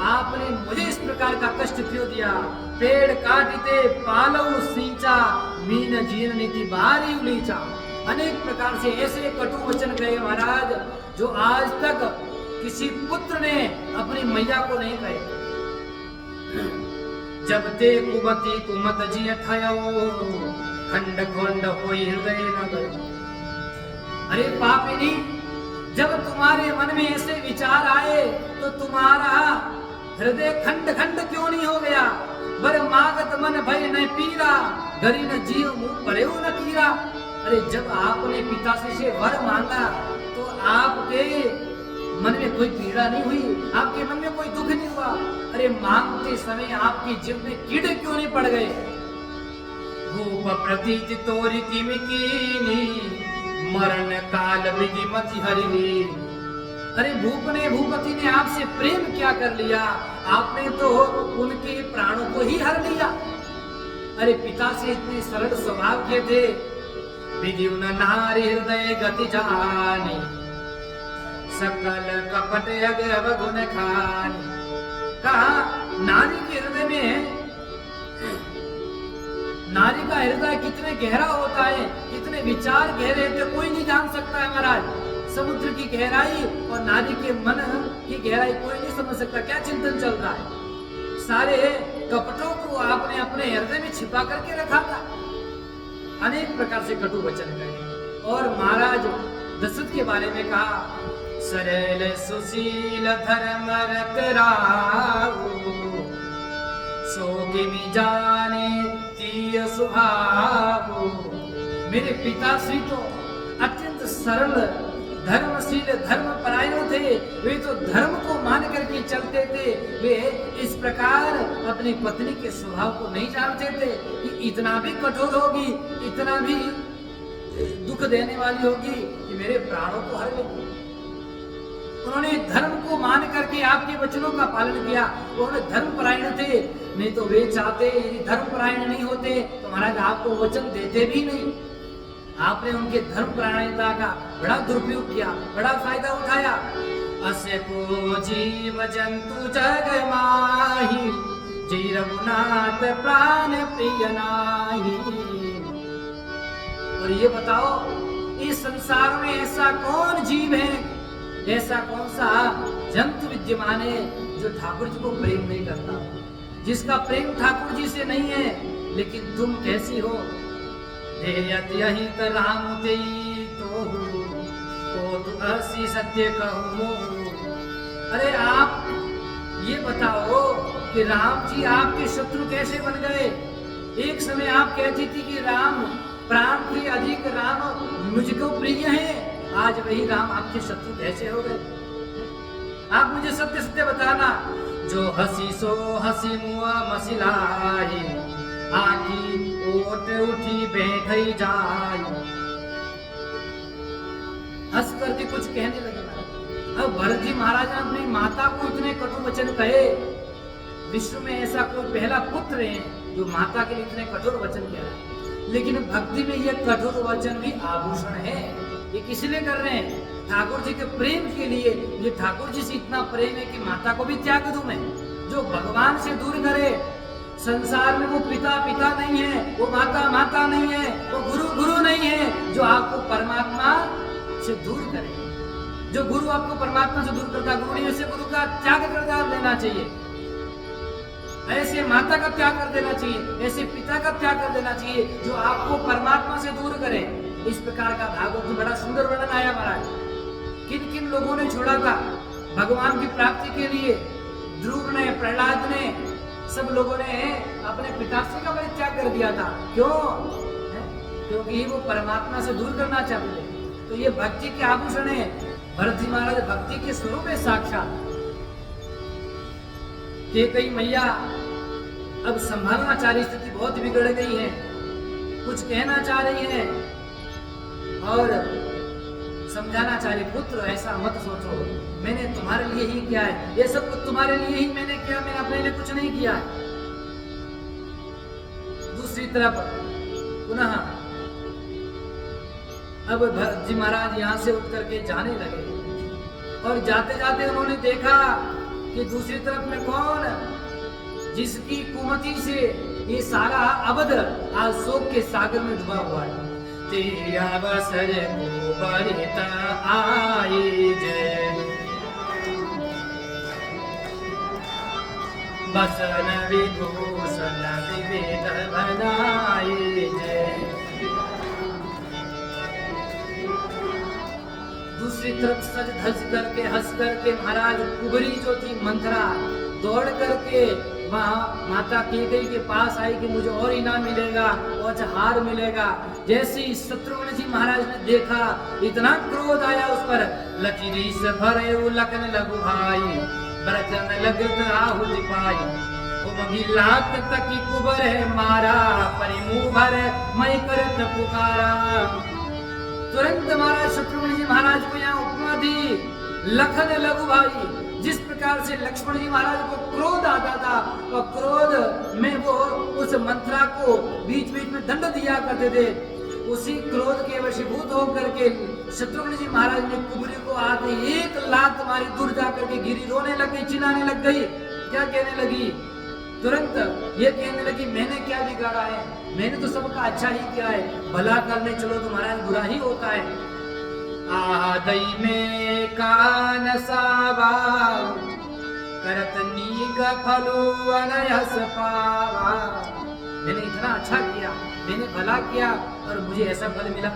आपने मुझे इस प्रकार का कष्ट क्यों दिया। पेड़ काटते पालव सींचा, मीन जीन नीति बारी उलीचा। अनेक प्रकार से ऐसे कटु वचन कहे महाराज जो आज तक किसी पुत्र ने अपनी मैया को नहीं कहे। जब ते कुमति कुमत जिय थयो, खंड खंड होई हृदय न गयो। अरे पापिनी, जब तुम्हारे मन में ऐसे विचार आए तो तुम्हारा हृदय खंड खंड क्यों नहीं हो गया। बर मागत मन भय न पीरा, गरी न जीव मुंह परेऊ न कीरा। अरे जब आपने पिता से वर मांगा तो आपके मन में कोई पीड़ा नहीं हुई, आपके मन में कोई दुख नहीं हुआ। अरे मांगते समय आपकी जीव में कीड़े क्यों नहीं पड़ गए। भूप प्रतीत तोरी किमिकीनी, मरण काल विधि मति हरिनी। अरे भूप ने, भूपति ने आपसे प्रेम क्या कर लिया, आपने तो उनके प्राणों को ही हर लिया। अरे पिता से इतने सरल स्वभाव के थे। विधि उन नारी हृदय गति जानी, सकल कपट अगरव गुण खानी। कहा नारी के हृदय में, नारी का हृदय कितने गहरा होता है, कितने विचार गहरे होते कोई नहीं जान सकता है महाराज। समुद्र की गहराई और नारी के मन की गहराई कोई नहीं समझ सकता। क्या चिंतन चल रहा है, सारे कपटों को आपने अपने हृदय में छिपा करके रखा था। अनेक प्रकार से कटु वचन कहे और महाराज दशरथ के बारे में कहा, सरल सुशील धर्म रत राहु, सोगिमि जाने तीय सुहावु। मेरे पिताश्री तो अत्यंत सरल धर्मशील धर्म परायण थे, वे तो धर्म को मान करके चलते थे। वे इस प्रकार अपनी पत्नी के स्वभाव को नहीं जानते थे कि इतना भी कठोर होगी, इतना भी दुख देने वाली होगी कि मेरे प्राणों को हर लेगी। उन्होंने धर्म को मान करके आपके वचनों का पालन किया। उन्होंने धर्म परायण थे, नहीं तो वे चाहते यदि धर्म परायण नहीं होते तो महाराज आपको वचन देते भी नहीं। आपने उनके धर्म परायणता का बड़ा दुरुपयोग किया, बड़ा फायदा उठाया। अस्य को जीव जंतु जग माही, जी रघुनाथ प्राण प्रिय नाही। और ये बताओ इस संसार में ऐसा कौन जीव है, ऐसा कौन सा जंतु विद्यमान है जो ठाकुर जी को प्रेम नहीं करता, जिसका प्रेम ठाकुर जी से नहीं है। लेकिन तुम कैसी हो, यही तो राम तेई तो असी सत्य कहूं। अरे आप ये बताओ कि राम जी आपके शत्रु कैसे बन गए। एक समय आप कहती थी कि राम प्राण के अधिक राम मुझको प्रिय है, आज वही राम आपके शत्रु कैसे हो गए। आप मुझे सत्य सत्य बताना। जो हसी सो हसी मुआ मसिलाई, आखी ओट उठी बैठ जाई। हंस करके कुछ कहने लगे। अब भरत जी महाराज ने अपनी माता को इतने कटु वचन कहे। विश्व में ऐसा कोई पहला पुत्र है जो माता के लिए इतने कठोर वचन कह रहा है। लेकिन भक्ति में यह कठोर वचन भी आभूषण है। ये किस लिए कर रहे हैं, ठाकुर जी के प्रेम के लिए। ये ठाकुर जी से इतना प्रेम है कि माता को भी त्याग दूं मैं। जो भगवान से दूर करे, संसार में वो पिता पिता नहीं है, वो माता माता नहीं है, वो गुरु गुरु नहीं है, जो आपको परमात्मा से दूर करे। जो गुरु आपको परमात्मा से दूर करता, गुरु नहीं, ऐसे गुरु का त्याग कर देना चाहिए, ऐसे माता का त्याग कर देना चाहिए, ऐसे पिता का त्याग कर देना चाहिए जो आपको परमात्मा से दूर करे। इस प्रकार का भागवत में बड़ा सुंदर वर्णन आया महाराज। किन किन लोगों ने छोड़ा था भगवान की प्राप्ति के लिए। ध्रुव ने, प्रहलाद ने, सब लोगों ने अपने पिताश्री का परित्याग कर दिया था। क्यों? क्योंकि वो परमात्मा से दूर करना चाहते थे। तो ये भक्ति के आभूषण है। भरत जी महाराज भक्ति के स्वरूप है साक्षात। कई मैया अब संभालना चाह रही, स्थिति बहुत बिगड़ गई है, कुछ कहना चाह रही है और समझाना चाह रही, पुत्र ऐसा मत सोचो, मैंने तुम्हारे लिए ही किया है, ये सब कुछ तुम्हारे लिए ही मैंने किया, मैंने अपने लिए कुछ नहीं किया। दूसरी तरफ पुनः अब भरत जी महाराज यहाँ से उठ करके जाने लगे और जाते जाते उन्होंने देखा कि दूसरी तरफ में कौन, जिसकी कुमति से ये सारा अवध आज शोक के सागर में डूबा हुआ है। तेरा बसर को बरता आई जय, बसन विभूषण विविध बनाई जय। दूसरी तरफ सज धज करके हंस करके महाराज कुबरी जो थी मंथरा दौड़ करके वहां माता कैकेयी के पास आई कि मुझे और इनाम मिलेगा और हार मिलेगा। जैसे ही शत्रुघ्न जी महाराज ने देखा इतना क्रोध आया उस पर, लकीरी से भरे लखन लघु भाई, बरतन लगत आहुति पाई। लाख तक कुबर है मारा, परिमुह भर मई करत पुकारा। तुरंत महाराज शत्रुघ्न जी महाराज को यहाँ उपमा दी, लखन लघु भाई। जिस प्रकार से लक्ष्मण जी महाराज को क्रोध आता था और क्रोध में वो उस मंत्रा को बीच बीच में दंड दिया करते थे, उसी क्रोध के वशीभूत होकर के शत्रुघ्न जी महाराज ने कुबरी को आते एक लात मारी, दूर जाकर के गिरी रोने लग गई, चिल्लाने लग गई। क्या कहने लगी? तुरंत ये कहने लगी मैंने क्या बिगाड़ा है, मैंने तो सबका अच्छा ही किया है, भला करने चलो तो महाराज बुरा ही होता है। आदई में कान सावा करत नीक फलो अनयस पावा। मैंने इतना अच्छा किया, मैंने भला किया और मुझे ऐसा फल मिला।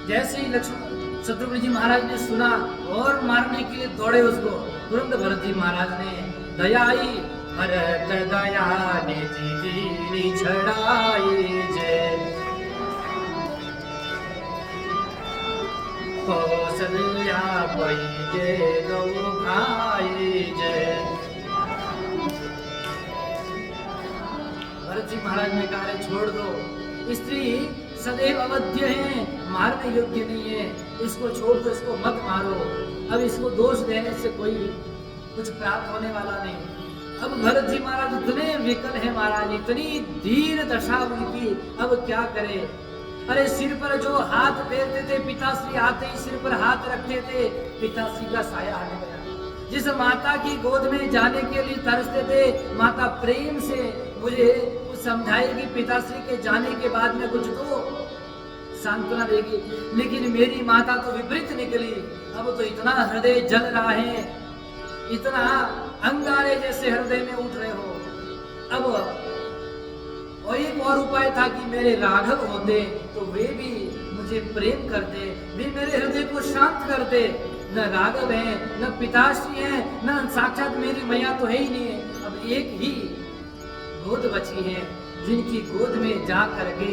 जैसे ही लक्ष्मण शत्रुघ्न जी महाराज ने सुना और मारने के लिए दौड़े उसको, तुरंत भरत जी महाराज ने दया आई, भरत दया निधि छड़ाई जय, कौशल्या पई जय दो भाई जय। भरत जी महाराज ने कहा छोड़ दो, स्त्री सदैव अवध्य है, मारने योग्य नहीं है, इसको छोड़ दो, इसको मत मारो। अब इसको दोष देने से कोई कुछ प्राप्त होने वाला नहीं। अब भरत जी महाराज इतने विकल है महाराज, इतनी दीन दशा उनकी, अब क्या करे। अरे सिर पर जो हाथ फेरते थे, पिताश्री आते ही सिर पर हाथ रखते थे, पिताश्री का साया हट गया। जिस माता की गोद में जाने के लिए तरसते थे, माता प्रेम से मुझे समझाएगी, पिताश्री के जाने के बाद में कुछ तो सांत्वना देगी, लेकिन मेरी माता तो विपरीत निकली। अब तो इतना हृदय जल रहा है, इतना अंगारे जैसे हृदय में उठ रहे हो। अब और एक और उपाय था कि मेरे राघव होते तो वे भी मुझे प्रेम करते, वे मेरे हृदय को शांत करते। न राघव है, न पिताश्री है, न साक्षात मेरी मैया तो है ही नहीं है। अब एक ही गोद बची है, जिनकी गोद में जा करके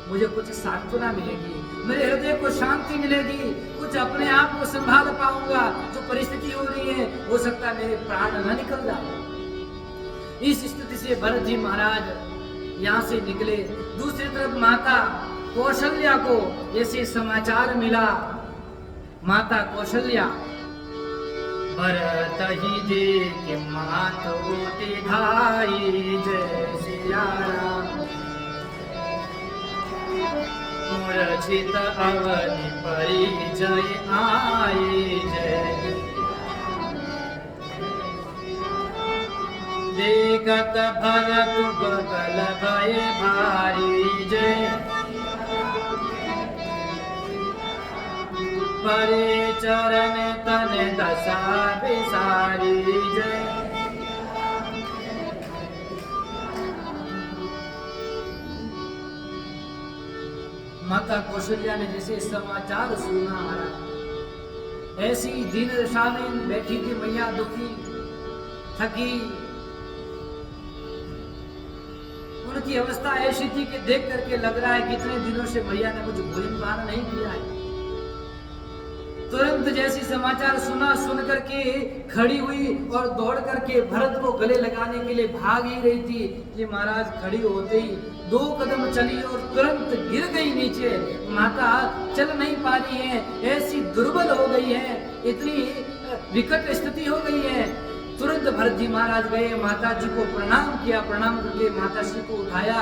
मुझे कुछ सांत्वना मिलेगी, मेरे हृदय को शांति मिलेगी, कुछ अपने आप को संभाल पाऊंगा। जो परिस्थिति हो रही है, हो सकता है मेरे प्राण न निकल जाए। इस स्थिति से भरत जी महाराज यहाँ से निकले। दूसरी तरफ माता कौशल्या को ऐसे समाचार मिला, माता कौशल्या भरत ही देख मातो दिखाई जय सिया राम, मूर्छित अवनि परिचय आई जय, देखत भरत बगल भय भारी जय, परे चरण तन दशा बिसारी जय। माता कौशल्या ने जैसे समाचार सुना, ऐसी दीन दशा में बैठी थी मैया, दुखी थकी, उनकी अवस्था ऐसी थी कि देख करके लग रहा है कि इतने दिनों से मैया ने कुछ भोजन पान नहीं किया है। तुरंत जैसी समाचार सुना, सुन करके खड़ी हुई और दौड़ करके भरत को गले लगाने के लिए भाग ही रही थी कि महाराज खड़ी होते ही 2 कदम चली और तुरंत गिर गई नीचे। माता चल नहीं पा रही है, ऐसी दुर्बल हो गई है, इतनी विकट स्थिति हो गई है। तुरंत भरत जी महाराज गए, माता जी को प्रणाम किया, प्रणाम करके माता श्री को उठाया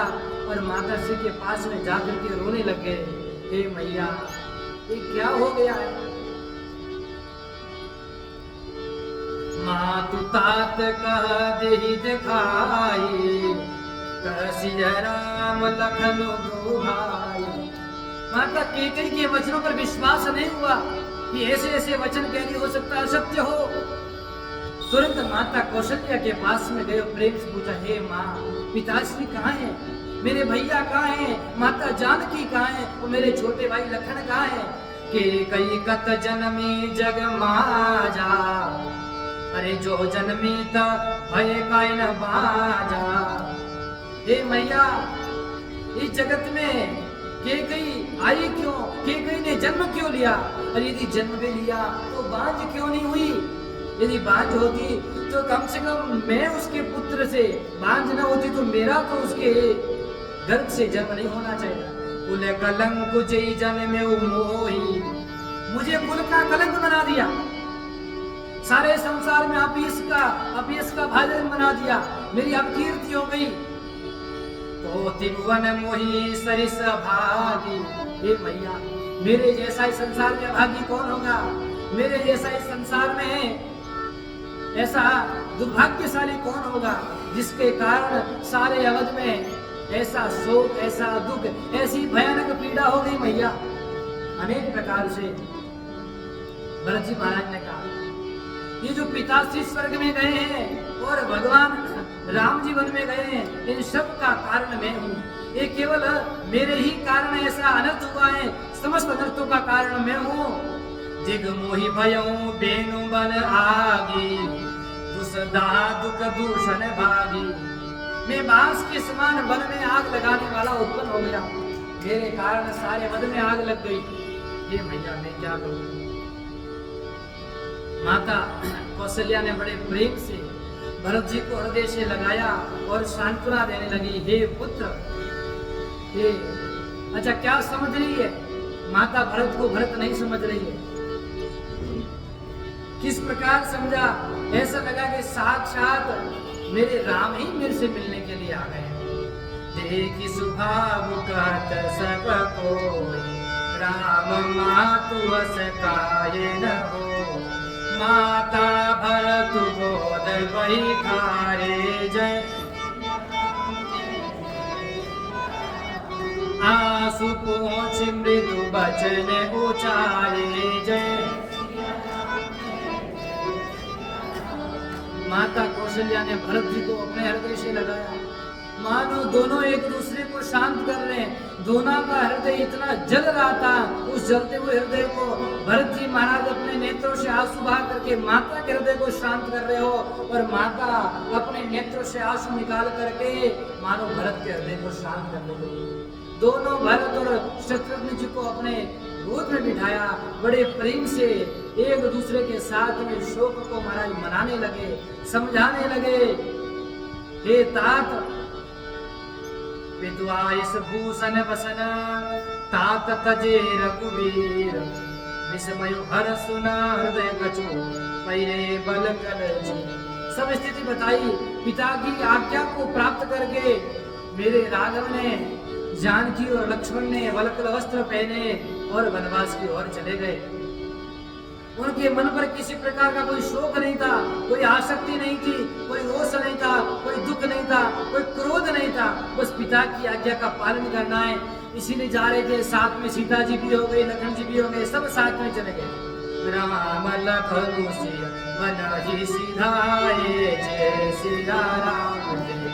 और माता श्री के पास में जाकर के रोने लग गए। हे मैया, ये क्या हो गया है? मातु तात कह देहि दिखाई, कह राम लखन दो भाई। माता कैकेयी के वचनों पर विश्वास नहीं हुआ कि ऐसे ऐसे वचन कह रही, हो सकता असत्य हो। तुरंत माता कौशल्या के पास में गए, प्रेम से पूछा, हे माँ, पिताश्री कहाँ हैं? मेरे भैया कहाँ हैं? माता जानकी कहाँ हैं? और मेरे छोटे भाई लखन कहाँ हैं? के कई कत जन्मी जग माजा, अरे जो जन्मी ता भय काई न बाजा। हे मैया, इस जगत में कैकेयी आई क्यों? कैकेयी ने जन्म क्यों लिया? और यदि जन्म भी लिया तो बांझ क्यों नहीं हुई? यदि बांझ होती तो कम से कम मैं उसके पुत्र से, बांझ न होती तो मेरा तो उसके गर्भ से जन्म नहीं होना चाहिए। कुल कलंक जई जन्मे मोही, मुझे कुल का कलंक बना दिया, सारे संसार में अपयश का भाजन बना दिया, मेरी अपकीर्ति हो गई। तो त्रिभुवन मोही सरिस भागी। हे मैया, मेरे जैसा इस संसार में भागी कौन होगा? मेरे जैसा इस संसार में ऐसा दुर्भाग्यशाली कौन होगा जिसके कारण सारे अवध में ऐसा शोक, ऐसा दुख, ऐसी भयानक पीड़ा हो गई मैया। अनेक प्रकार से भरत जी महाराज ने कहा ये जो पिताश्री स्वर्ग में गए हैं और भगवान राम जी वन में गए हैं, इन सब का कारण मैं हूँ। ये केवल मेरे ही कारण ऐसा अनर्थ हुआ है, समस्त अनर्थों का कारण मैं हूँ। दिग मोहि भयऊ बेनु बन आगी, दुसदा दुख दूषण भागी। मैं बांस के समान वन में आग लगाने वाला उत्पन्न हो गया, मेरे कारण सारे वन में आग लग गई। ये मैया मैं क्या करूं? माता कौशल्या ने बड़े प्रेम से भरत जी को हृदय से लगाया और सांत्वना देने लगी, हे पुत्र, हे। अच्छा क्या समझ रही है माता? भरत को भरत नहीं समझ रही है। किस प्रकार समझा? ऐसा लगा कि साक्षात मेरे राम ही मेरे से मिलने के लिए आ गए। देखी सुभाव कहत सब कोई, राम मातु अस काये न हो। माता भरत बोध वही खारे जय, आंसू पोंछ मृदु बचन उचारे जय। माता कौशल्या ने भरत जी को अपने हृदय से लगाया, मानो दोनों एक दूसरे को शांत कर रहे हैं। दोनों का हृदय इतना जल रहा था, उस जलते हुए हृदय को भरत जी महाराज अपने नेत्रों से आंसू बहा करके माता के हृदय को शांत कर रहे हो, और माता अपने नेत्रों से आंसू निकाल करके मानो भरत के हृदय को शांत कर रहे हो। दोनों भरत और शत्रुघ्न जी को अपने गोद में बिठाया, बड़े प्रेम से एक दूसरे के साथ में शोक को महाराज मनाने लगे, समझाने लगे। हे तात, विद्वाइस भूषण बसन, तात तजे रघुवीर। विस्मय हर सुना हृदय कछु, पैरे बल कलच। सब स्थिति बताई। पिता की आज्ञा को प्राप्त करके मेरे राघव ने, जानकी और लक्ष्मण ने वल्कल वस्त्र पहने और वनवास की ओर चले गए। उनके मन पर किसी प्रकार का कोई शोक नहीं था, कोई आसक्ति नहीं थी, कोई रोष नहीं था, कोई दुख नहीं था, कोई क्रोध नहीं था। बस पिता की आज्ञा का पालन करना है, इसीलिए जा रहे थे। साथ में सीता जी भी हो गए, लखन जी भी हो गए, सब साथ में चले गए। राम लखन मन ही सिधाए, जय सिया राम जय।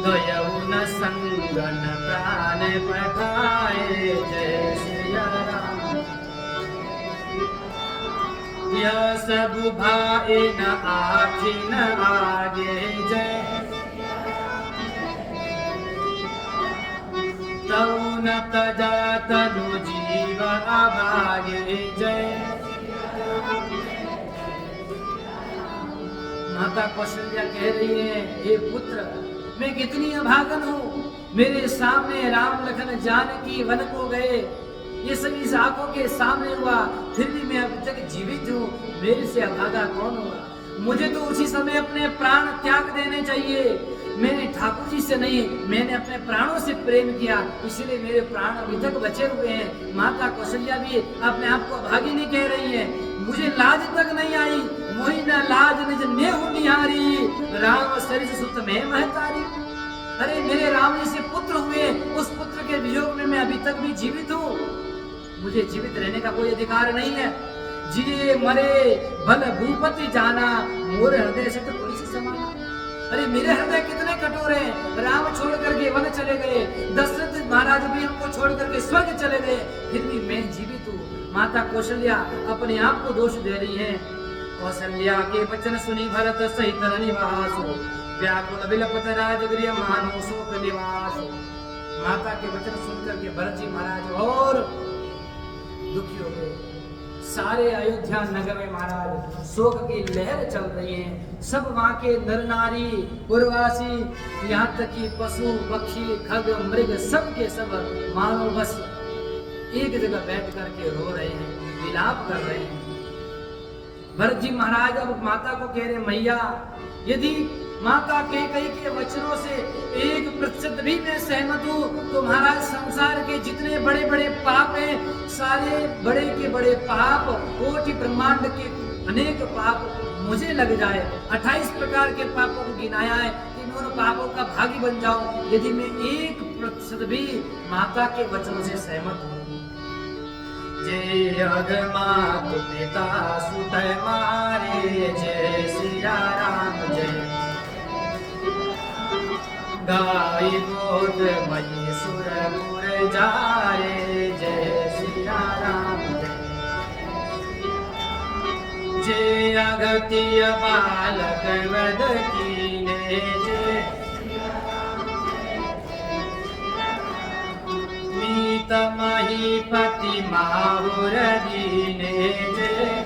गयऊ न संगन प्राण पठाए, जय सिया राम। यह सब भाई न आखि न आगे, जय। तऊ न तजा तनु जीव अभागे, जय। माता कौशल्या कह रही है, हे पुत्र, मैं कितनी अभागन हूँ। मेरे सामने राम लखन जानकी वन को गए, ये सब इस आंखों के सामने हुआ, फिर भी मैं अभी तक जीवित हूँ। मेरे से अभागा कौन होगा? मुझे तो उसी समय अपने प्राण त्याग देने चाहिए। मैंने ठाकुर जी से नहीं, मैंने अपने प्राणों से प्रेम किया, इसलिए मेरे प्राण अभी तक बचे हुए हैं। माता कौशल्या भी अपने आप को अभागी नहीं कह रही है। मुझे लाज तक नहीं आई, मोहि न लाज निज नेहु निहारी, राम सरिस सुत में महतारी। अरे मेरे राम जी से पुत्र हुए, उस पुत्र के वियोग में मैं अभी तक भी जीवित हूँ। मुझे जीवित रहने का कोई अधिकार नहीं है। जिए मरे भल भूपति जाना, मोर हृदय से तो पुलिस समाना। अरे मेरे हृदय कितने कठोर हैं। राम छोड़ करके वन चले गए, दशरथ महाराज भी हमको छोड़ करके स्वर्ग चले गए, फिर भी मैं जीवित हूँ। माता कौशल्या अपने आप को दोष दे रही है। कौशल्या के वचन सुनी भरत सहित निवास, व्याकुल विलपत राजगृह मानो शोक निवास। माता के वचन सुनकर के भरत जी महाराज और दुखी हो गए। सारे अयोध्या नगर में महाराज शोक की लहर चल रही है। सब वहां के नर नारी पुरवासी, यहाँ तक कि पशु पक्षी खग मृग सब के सब मानो बस एक जगह बैठ करके रो रहे हैं, विलाप कर रहे हैं। भरत जी महाराज अब माता को कह रहे, मैया यदि माता कैकेयी के वचनों से 1% भी मैं सहमत हूँ तो महाराज संसार के जितने बड़े बड़े पाप हैं, सारे बड़े के बड़े पाप कोटि ब्रह्मांड के अनेक पाप मुझे लग जाए। 28 प्रकार के पापों को गिनाया है कि मैं उन पापों का भागी बन जाऊं यदि मैं 1% भी माता के वचनों से सहमत हूं। जय अगमात पिता सुत मारे, जय सिया राम जय। गाय गोद मई सुरपुर जाए, जय सिया राम जय। जय अगतिय बालक वध कीने, जय मीत महीपति माहुर दीने, जय।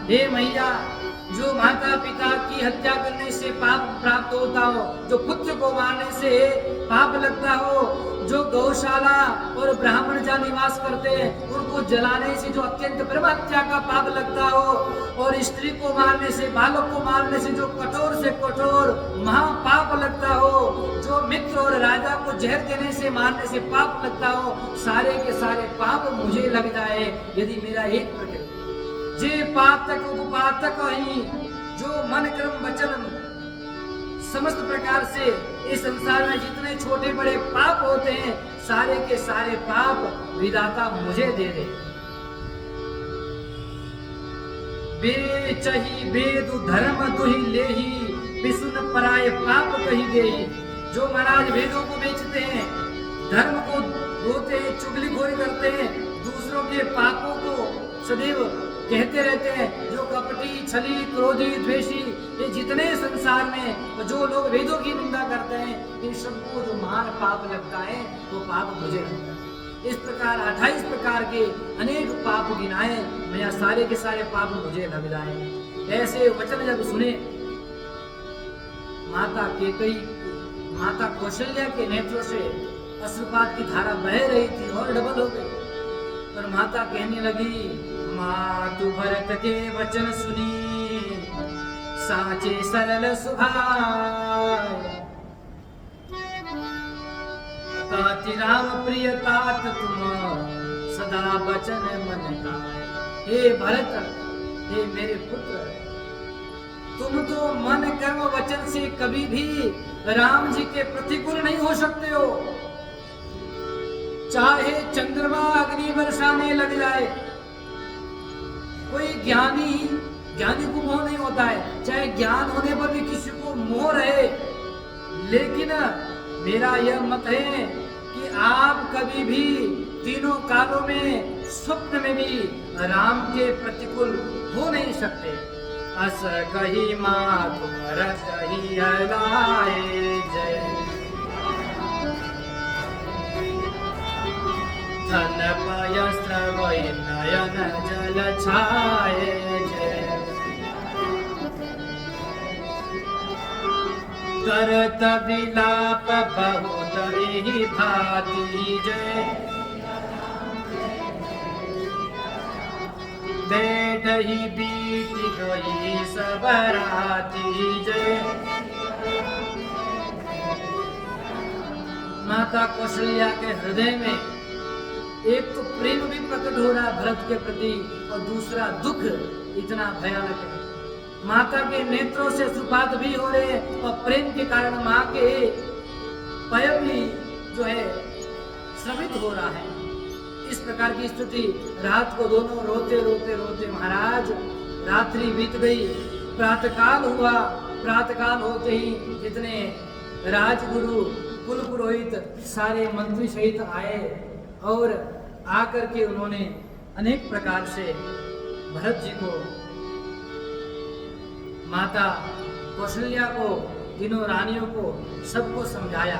हे मैया, जो माता पिता की हत्या करने से पाप प्राप्त होता हो, जो पुत्र को मारने से पाप लगता हो, जो गौशाला और ब्राह्मण जहाँ निवास करते हैं उनको जलाने से जो अत्यंत ब्रह्महत्या का पाप लगता हो, और स्त्री को मारने से, बालक को मारने से जो कठोर से कठोर महापाप लगता हो, जो मित्र और राजा को जहर देने से, मारने से पाप लगता हो, सारे के सारे पाप मुझे लग जाए यदि मेरा एक प्रकृति। जे पातक उपपातक ही, जो मन कर्म वचन समस्त प्रकार से इस संसार में जितने छोटे बड़े पाप होते हैं, सारे के सारे पाप विधाता मुझे दे दे। बेचही वेद धर्म दुहि लेही, विसुन पराय पाप कही देही। जो महाराज वेदों को बेचते हैं, धर्म को धोते हैं, चुगलीखोरी करते हैं, दूसरों के पापों को सदैव कहते रहते हैं, जो कपटी छली क्रोधी द्वेषी, ये जितने संसार में जो लोग वेदों की निंदा करते हैं, इन सबको जो महान पाप लगता है वो पाप मुझे लगता है। इस प्रकार 28 प्रकार के अनेक पाप गिनाए, मैं सारे के सारे पाप मुझे लग जाए। ऐसे वचन जब सुने माता केकई, माता कौशल्या के नेत्रों से अश्रुपात की धारा बह रही थी और डबल हो गई। पर माता कहने लगी, मातु भरत के वचन सुनी, साचे सरल सुभाय। ताति राम प्रिय तात तुम, सदा वचन मन गाए। हे भरत, हे मेरे पुत्र, तुम तो मन कर्म वचन से कभी भी राम जी के प्रतिकूल नहीं हो सकते हो। चाहे चंद्रमा अग्नि बरसाने लग जाए, कोई ज्ञानी को मोह नहीं होता है, चाहे ज्ञान होने पर भी किसी को मोह रहे, लेकिन मेरा यह मत है कि आप कभी भी तीनों कालों में स्वप्न में भी राम के प्रतिकूल हो नहीं सकते। अस कही मात भरत ही अलाए, जय। धन पयस्त्र वै नयन जल छाए, जय। करत विलाप बहुत ही भांति, जय। बेट ही बीत गई सब राति, जय। माता कौशल्या के हृदय में एक तो प्रेम भी प्रकट हो रहा है भरत के प्रति, और दूसरा दुख इतना भयानक है। माता के नेत्रों से अश्रुपात भी हो रहे हैं, और प्रेम के कारण माँ के पयम भी जो है श्रमित हो रहा है। इस प्रकार की स्थिति, रात को दोनों रोते रोते रोते महाराज, रात्रि बीत गई, प्रातःकाल हुआ। प्रातःकाल होते ही जितने राजगुरु कुल पुरोहित सारे मंत्री सहित आए, और आकर के उन्होंने अनेक प्रकार से भरत जी को, माता कौशल्या को, तीनों रानियों को, सबको समझाया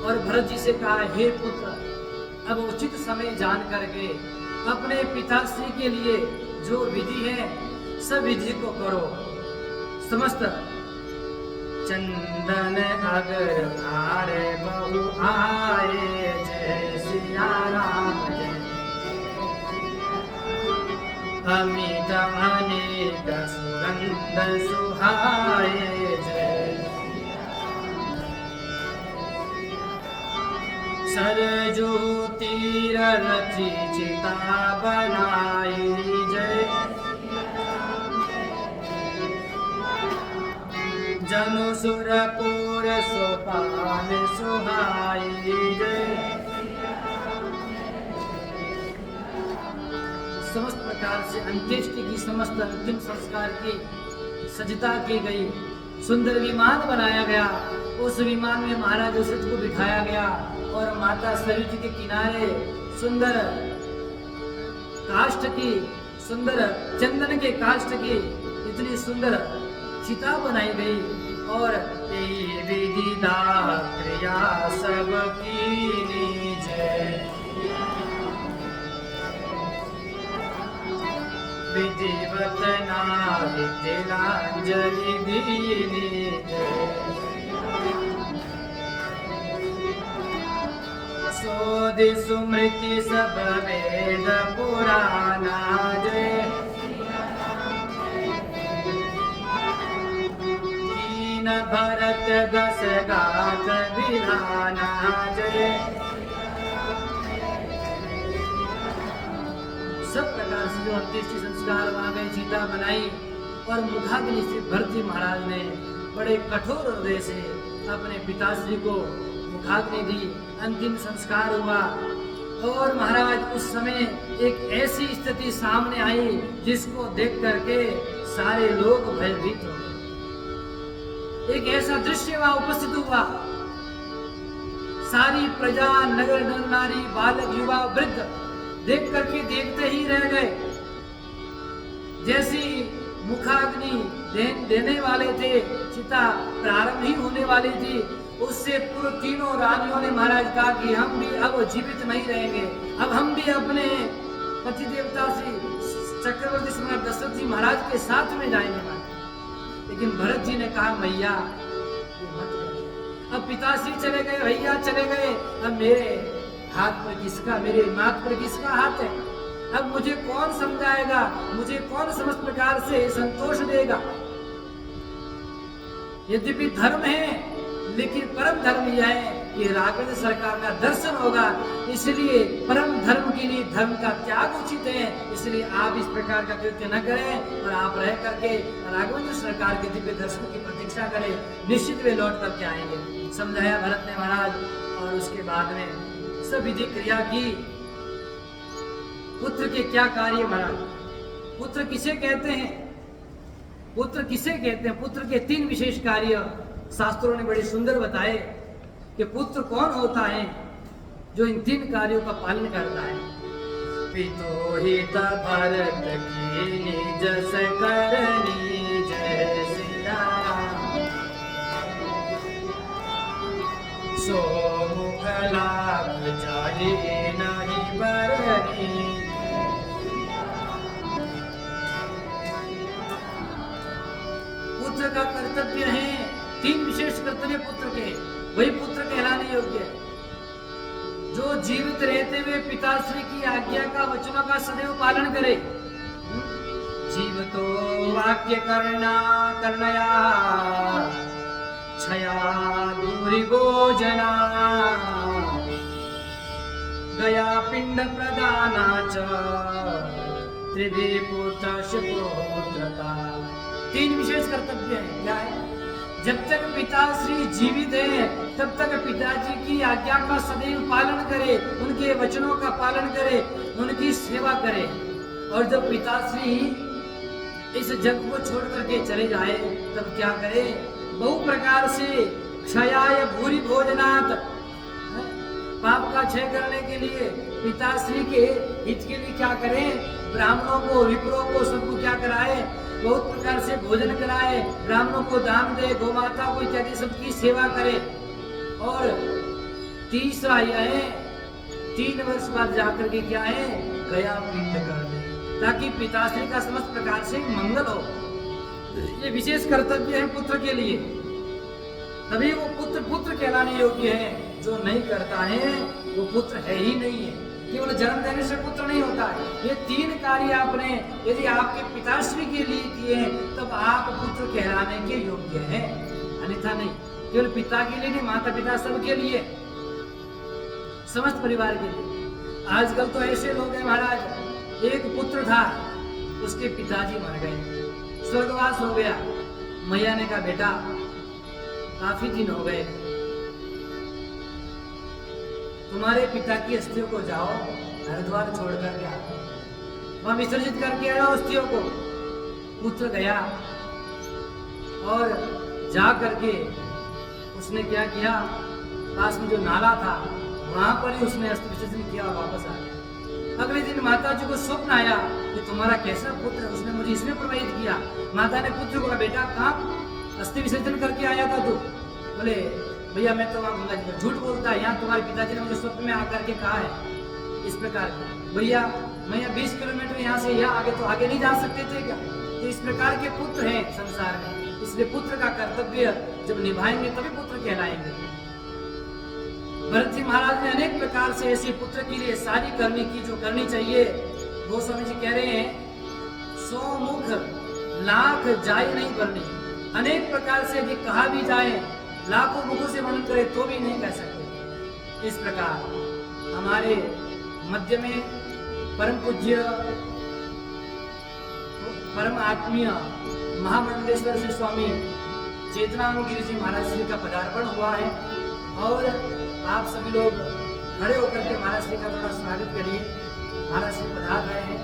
और भरत जी से कहा, हे पुत्र, अब उचित समय जान करके अपने पिताश्री के लिए जो विधि है सब विधि को करो। समस्त चंदन अगर आरे बहु आए, जय सिया राम जय। अमित अनेक सुगंध सुहाए, जय। सरजू तीर रची चिता बनाई जय जनु सुरपुर सोपान सुहाई जय। समस्त प्रकार से अंत्येष्टि की समस्त अंतिम संस्कार की सज्जता की गई। सुंदर विमान बनाया गया। उस विमान में महाराज दशरथ को बिठाया गया और माता सरयू के किनारे सुंदर काष्ठ की, सुंदर चंदन के काष्ठ की इतनी सुंदर चिता बनाई गई। और ये विधिदा क्रिया सब कीनी जय विधिवत नारी तिलांजलि दीनी जय। सोधि सुमृति सब वेद पुराना जय कीन भरत दस गात विधाना जय। सब प्रकार से जो अंत्येष्टि संस्कार वहां गए, चिता बनाई और मुखाग्नि से भरत महाराज ने बड़े कठोर हृदय से अपने पिताश्री को मुखाग्नि दी। अंतिम संस्कार हुआ और महाराज उस समय एक ऐसी स्थिति सामने आई जिसको देख करके सारे लोग भयभीत हो गए। एक ऐसा दृश्य वहां उपस्थित हुआ। सारी प्रजा, नगर नर नारी, बालक युवा वृद्ध देख करके देखते ही रह गए। जैसी मुखाग्नि देने वाले थे, चिता प्रारंभ ही होने वाली थी, उससे पूर्व तीनों रानियों ने महाराज कहा कि हम भी अब जीवित नहीं रहेंगे, अब हम भी अपने पति देवता श्री चक्रवर्ती सम्राट दशरथ जी महाराज के साथ में जाएंगे। लेकिन भरत जी ने कहा मैया अब पिताश्री चले गए, भैया चले गए, अब मेरे हाथ पर किसका, मेरे माथ पर किसका हाथ है? अब मुझे कौन समझाएगा, मुझे कौन समस्त प्रकार से संतोष देगा? यद्यपि धर्म है लेकिन परम धर्म यह है कि राघवेंद्र सरकार का दर्शन होगा, इसलिए परम धर्म के लिए धर्म का त्याग उचित है। इसलिए आप इस प्रकार का कृत्य न करें और आप रह करके राघवेंद्र सरकार के दिव्य दर्शन की प्रतीक्षा करें, निश्चित वे लौट करके आएंगे। समझाया भरत ने महाराज और उसके बाद में सब विधि क्रिया की। पुत्र के क्या कार्य महाराज? पुत्र किसे कहते हैं? पुत्र किसे कहते हैं? पुत्र के 3 विशेष कार्य शास्त्रों ने बड़े सुंदर बताए कि पुत्र कौन होता है जो इन 3 कार्यों का पालन करता है। पितोहित भरत की निज सकरनी जय सिया राम, सो मुख लाभ जाहि नहीं बरनी। पुत्र का कर्तव्य है, 3 विशेष कर्तव्य पुत्र के, वही पुत्र कहलाने योग्य है। जो जीवित रहते हुए पिताश्री की आज्ञा का, वचनों का सदैव पालन करे। जीवतो वाक्य करनया छया दूरी भोजना गया पिंड प्रदाना च त्रिभि पुत्र पुत्रता। 3 विशेष कर्तव्य है। क्या है? जब तक पिताश्री जीवित है तब तक पिताजी की आज्ञा का सदैव पालन करे, उनके वचनों का पालन करे, उनकी सेवा करे। और जब पिताश्री इस जग को छोड़ करके चले जाए तब क्या करे? बहु प्रकार से क्षयाय भूरि भोजनात्, पाप का क्षय करने के लिए पिताश्री के हित के लिए क्या करें? ब्राह्मणों को, विप्रों को, सबको क्या कराए? बहुत प्रकार से भोजन कराए, ब्राह्मणों को दान दे, गोमाता को इत्यादि सबकी सेवा करे। और तीसरा यह है 3 वर्ष बाद जाकर के क्या है? गया पिंड कर दे, ताकि पिताश्री का समस्त प्रकार से मंगल हो। ये विशेष कर्तव्य है पुत्र के लिए, तभी वो पुत्र पुत्र कहलाने योग्य है। जो नहीं करता है वो पुत्र है ही नहीं है। केवल जन्म देने से पुत्र नहीं होता है। ये 3 कार्य आपने यदि आपके पिताश्री के लिए किए हैं तब आप पुत्र कहलाने के योग्य हैं, अन्यथा नहीं। केवल पिता के लिए नहीं, माता पिता सबके लिए। समस्त परिवार के लिए। आजकल तो ऐसे लोग हैं महाराज, एक पुत्र था, उसके पिताजी मर गए, स्वर्गवास हो गया। मैया ने कहा बेटा काफी दिन हो गए, तुम्हारे पिता की अस्थियों को जाओ हरिद्वार छोड़ करके आओ, वहां विसर्जित करके आओ अस्थियों को। पुत्र गया और जा करके उसने क्या किया, पास में जो नाला था वहां पर ही उसने अस्थि विसर्जन किया और वापस आ गया। अगले दिन माता जी को स्वप्न आया कि तुम्हारा कैसा पुत्र है, उसने मुझे इसमें प्रवाहित किया। माता ने पुत्र को कहा बेटा कहाँ अस्थि विसर्जन करके आया था तू? बोले भैया मैं तो वहां गंगा जी पर। झूठ बोलता है, यहाँ तुम्हारे पिताजी ने मुझे स्वप्न में आकर के कहा है इस प्रकार। भैया मैं 20 किलोमीटर यहाँ से यहाँ आगे तो आगे नहीं जा सकते थे क्या? तो इस प्रकार के पुत्र हैं संसार में, इसलिए पुत्र का कर्तव्य जब निभाएंगे तभी पुत्र कहलाएंगे। भरत जी महाराज ने अनेक प्रकार से ऐसे पुत्र के लिए सारी करने की जो करनी चाहिए। गोस्वामी जी कह रहे हैं 100 मुख लाख जाय नहीं करनी। अनेक प्रकार से यदि कहा भी जाए, लाखों मुखों से वर्णन करे तो भी नहीं कह सकते। इस प्रकार हमारे मध्य में परम पूज्य परम आत्मीय महामंडलेश्वर श्री स्वामी चेतनानंद गिरि जी महाराज श्री का पदार्पण हुआ है और आप सभी लोग खड़े होकर के महाराज श्री का थोड़ा स्वागत करिए। महाराज श्री पधार रहे हैं,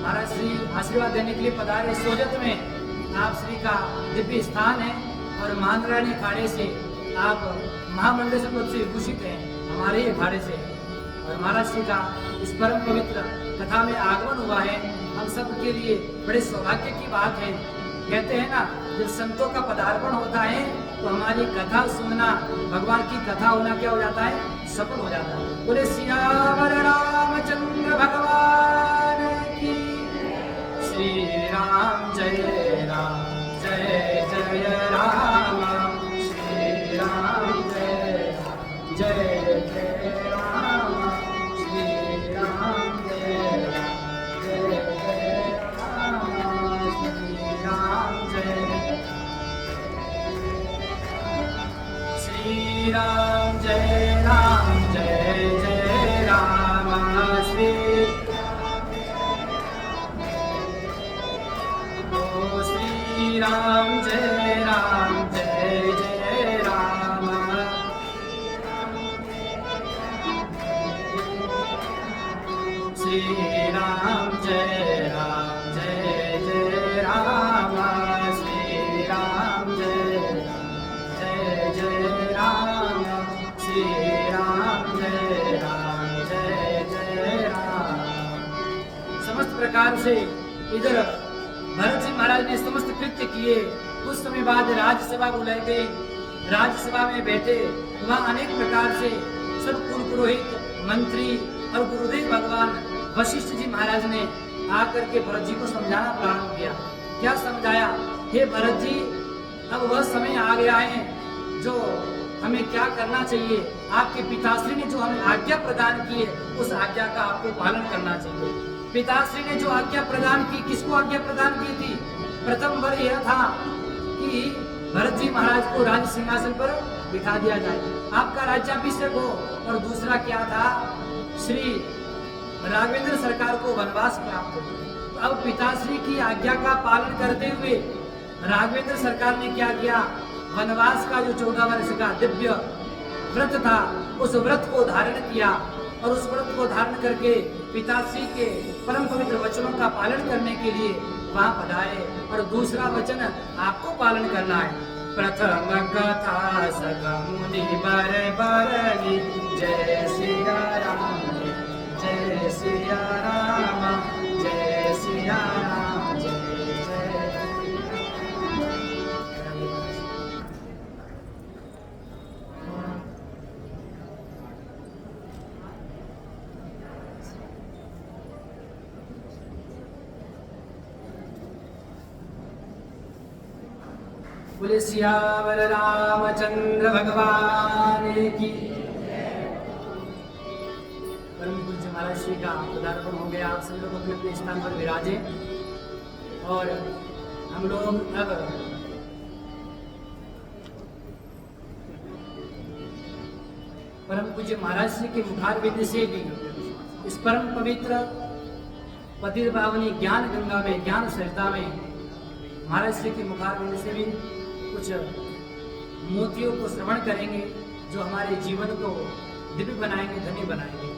महाराज श्री आशीर्वाद देने के लिए पधारे। सोजत में आप श्री का दिव्य स्थान है और मांदरानी अखाड़े से आप महामंडलेश्वर पद से विभूषित हैं, हमारे ही अखाड़े से। और महाराज श्री का इस परम पवित्र कथा में आगमन हुआ है, हम सब के लिए बड़े सौभाग्य की बात है। कहते हैं ना जब संतों का पदार्पण होता है तो हमारी कथा सुनना, भगवान की कथा होना क्या हो जाता है, सफल हो जाता है। बोले सियावर रामचंद्र भगवान की, श्री राम जय राम जय जय राम, श्री राम जय राम जय जय राम, श्री राम जय राम जय जय राम, श्री राम जय, श्री राम जय राम जय जय राम, श्री राम जय राम जय जय राम, श्री राम जय राम जय जय राम, श्री राम जय जय जय राम, श्री राम जय राम जय जय राम। समस्त प्रकार से इधर भरत जी महाराज ने समस्त कृत्य किए। कुछ समय बाद राज्यसभा बुलाई गई, राज्यसभा में बैठे, वहाँ अनेक प्रकार से सब कुल पुरोहित, मंत्री और गुरुदेव भगवान वशिष्ठ जी महाराज ने आकर के भरत जी को समझाना प्रारंभ किया। क्या समझाया? हे भरत जी, अब वह समय आ गया है जो हमें क्या करना चाहिए। आपके पिताश्री ने जो हमें आज्ञा प्रदान की है उस आज्ञा का आपको पालन करना चाहिए। पिताश्री ने जो आज्ञा प्रदान की, किसको आज्ञा प्रदान की थी? प्रथम वर यह था कि भरत जी महाराज को राज सिंहासन पर बिठा दिया जाए, आपका राज्याभिषेक हो। और दूसरा क्या था? श्री राघवेंद्र सरकार को वनवास प्राप्त हो। तो अब पिताश्री की आज्ञा का पालन करते हुए राघवेंद्र सरकार ने क्या किया? वनवास का जो 14 वर्ष का दिव्य व्रत था उस व्रत को धारण किया और उस व्रत को धारण करके पिताश्री के परम पवित्र वचनों का पालन करने के लिए वहां पधारे। और दूसरा वचन आपको पालन करना है। प्रथम कथा सगमुनि बर बरनी, जय सिया राम जय सिया राम जय सिया राम जय जय। बोले सियावर रामचंद्र भगवान की। परम पूज्य महाराज श्री का पदार्पण हो गया। आप सभी लोग अपने अपने स्थान पर विराजे और हम लोग अब परम पूज्य महाराज श्री के मुखारविंद से भी इस परम पवित्र पतित पावनी ज्ञान गंगा में, ज्ञान सरिता में महाराज श्री के मुखारविंद से भी कुछ मोतियों को श्रवण करेंगे जो हमारे जीवन को दिव्य बनाएंगे, धन्य बनाएंगे।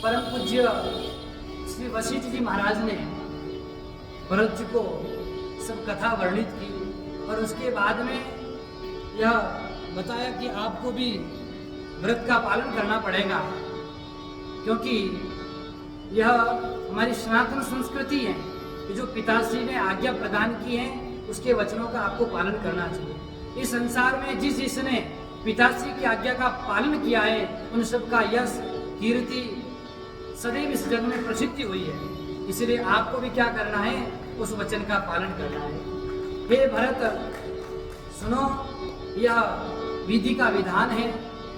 परम पूज्य श्री वशिष्ठ जी महाराज ने भरत जी को सब कथा वर्णित की और उसके बाद में यह बताया कि आपको भी व्रत का पालन करना पड़ेगा, क्योंकि यह हमारी सनातन संस्कृति है कि जो पिताश्री ने आज्ञा प्रदान की है उसके वचनों का आपको पालन करना चाहिए। इस संसार में जिस जिसने पिताश्री की आज्ञा का पालन किया है उन सबका यश कीर्ति सदैव इस जग में प्रसिद्धि हुई है। इसलिए आपको भी क्या करना है, उस वचन का पालन करना है। हे भरत सुनो, यह विधि का विधान है,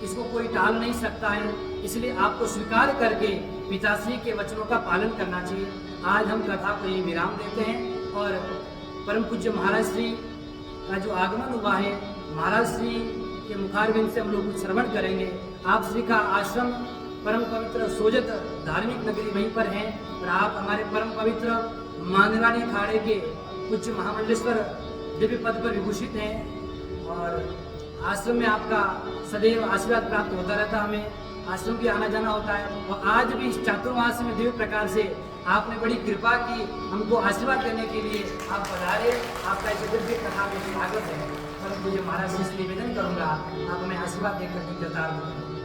इसको कोई टाल नहीं सकता है, इसलिए आपको स्वीकार करके पिताश्री के वचनों का पालन करना चाहिए। आज हम कथा को यही विराम देते हैं और परम पूज्य महाराज श्री का जो आगमन हुआ है, महाराज श्री के मुखारविंद से हम लोग कुछ श्रवण करेंगे। आप श्री का आश्रम परम पवित्र सोजत धार्मिक नगरी वहीं पर है और आप हमारे परम पवित्र मांगरानी अखाड़े के पूज्य महामंडलेश्वर दिव्य पद पर विभूषित हैं और आश्रम में आपका सदैव आशीर्वाद प्राप्त होता रहता। हमें आश्रम भी आना जाना होता है और आज भी इस चातुर्मास में दिव्य प्रकार से आपने बड़ी कृपा की, हमको आशीर्वाद देने के लिए आप पधारे। आपका इस दिव्य कथा में स्वागत है। परम पूज्य महाराज जी से निवेदन करूंगा, आप हमें आशीर्वाद देकर कृतार्थ करें।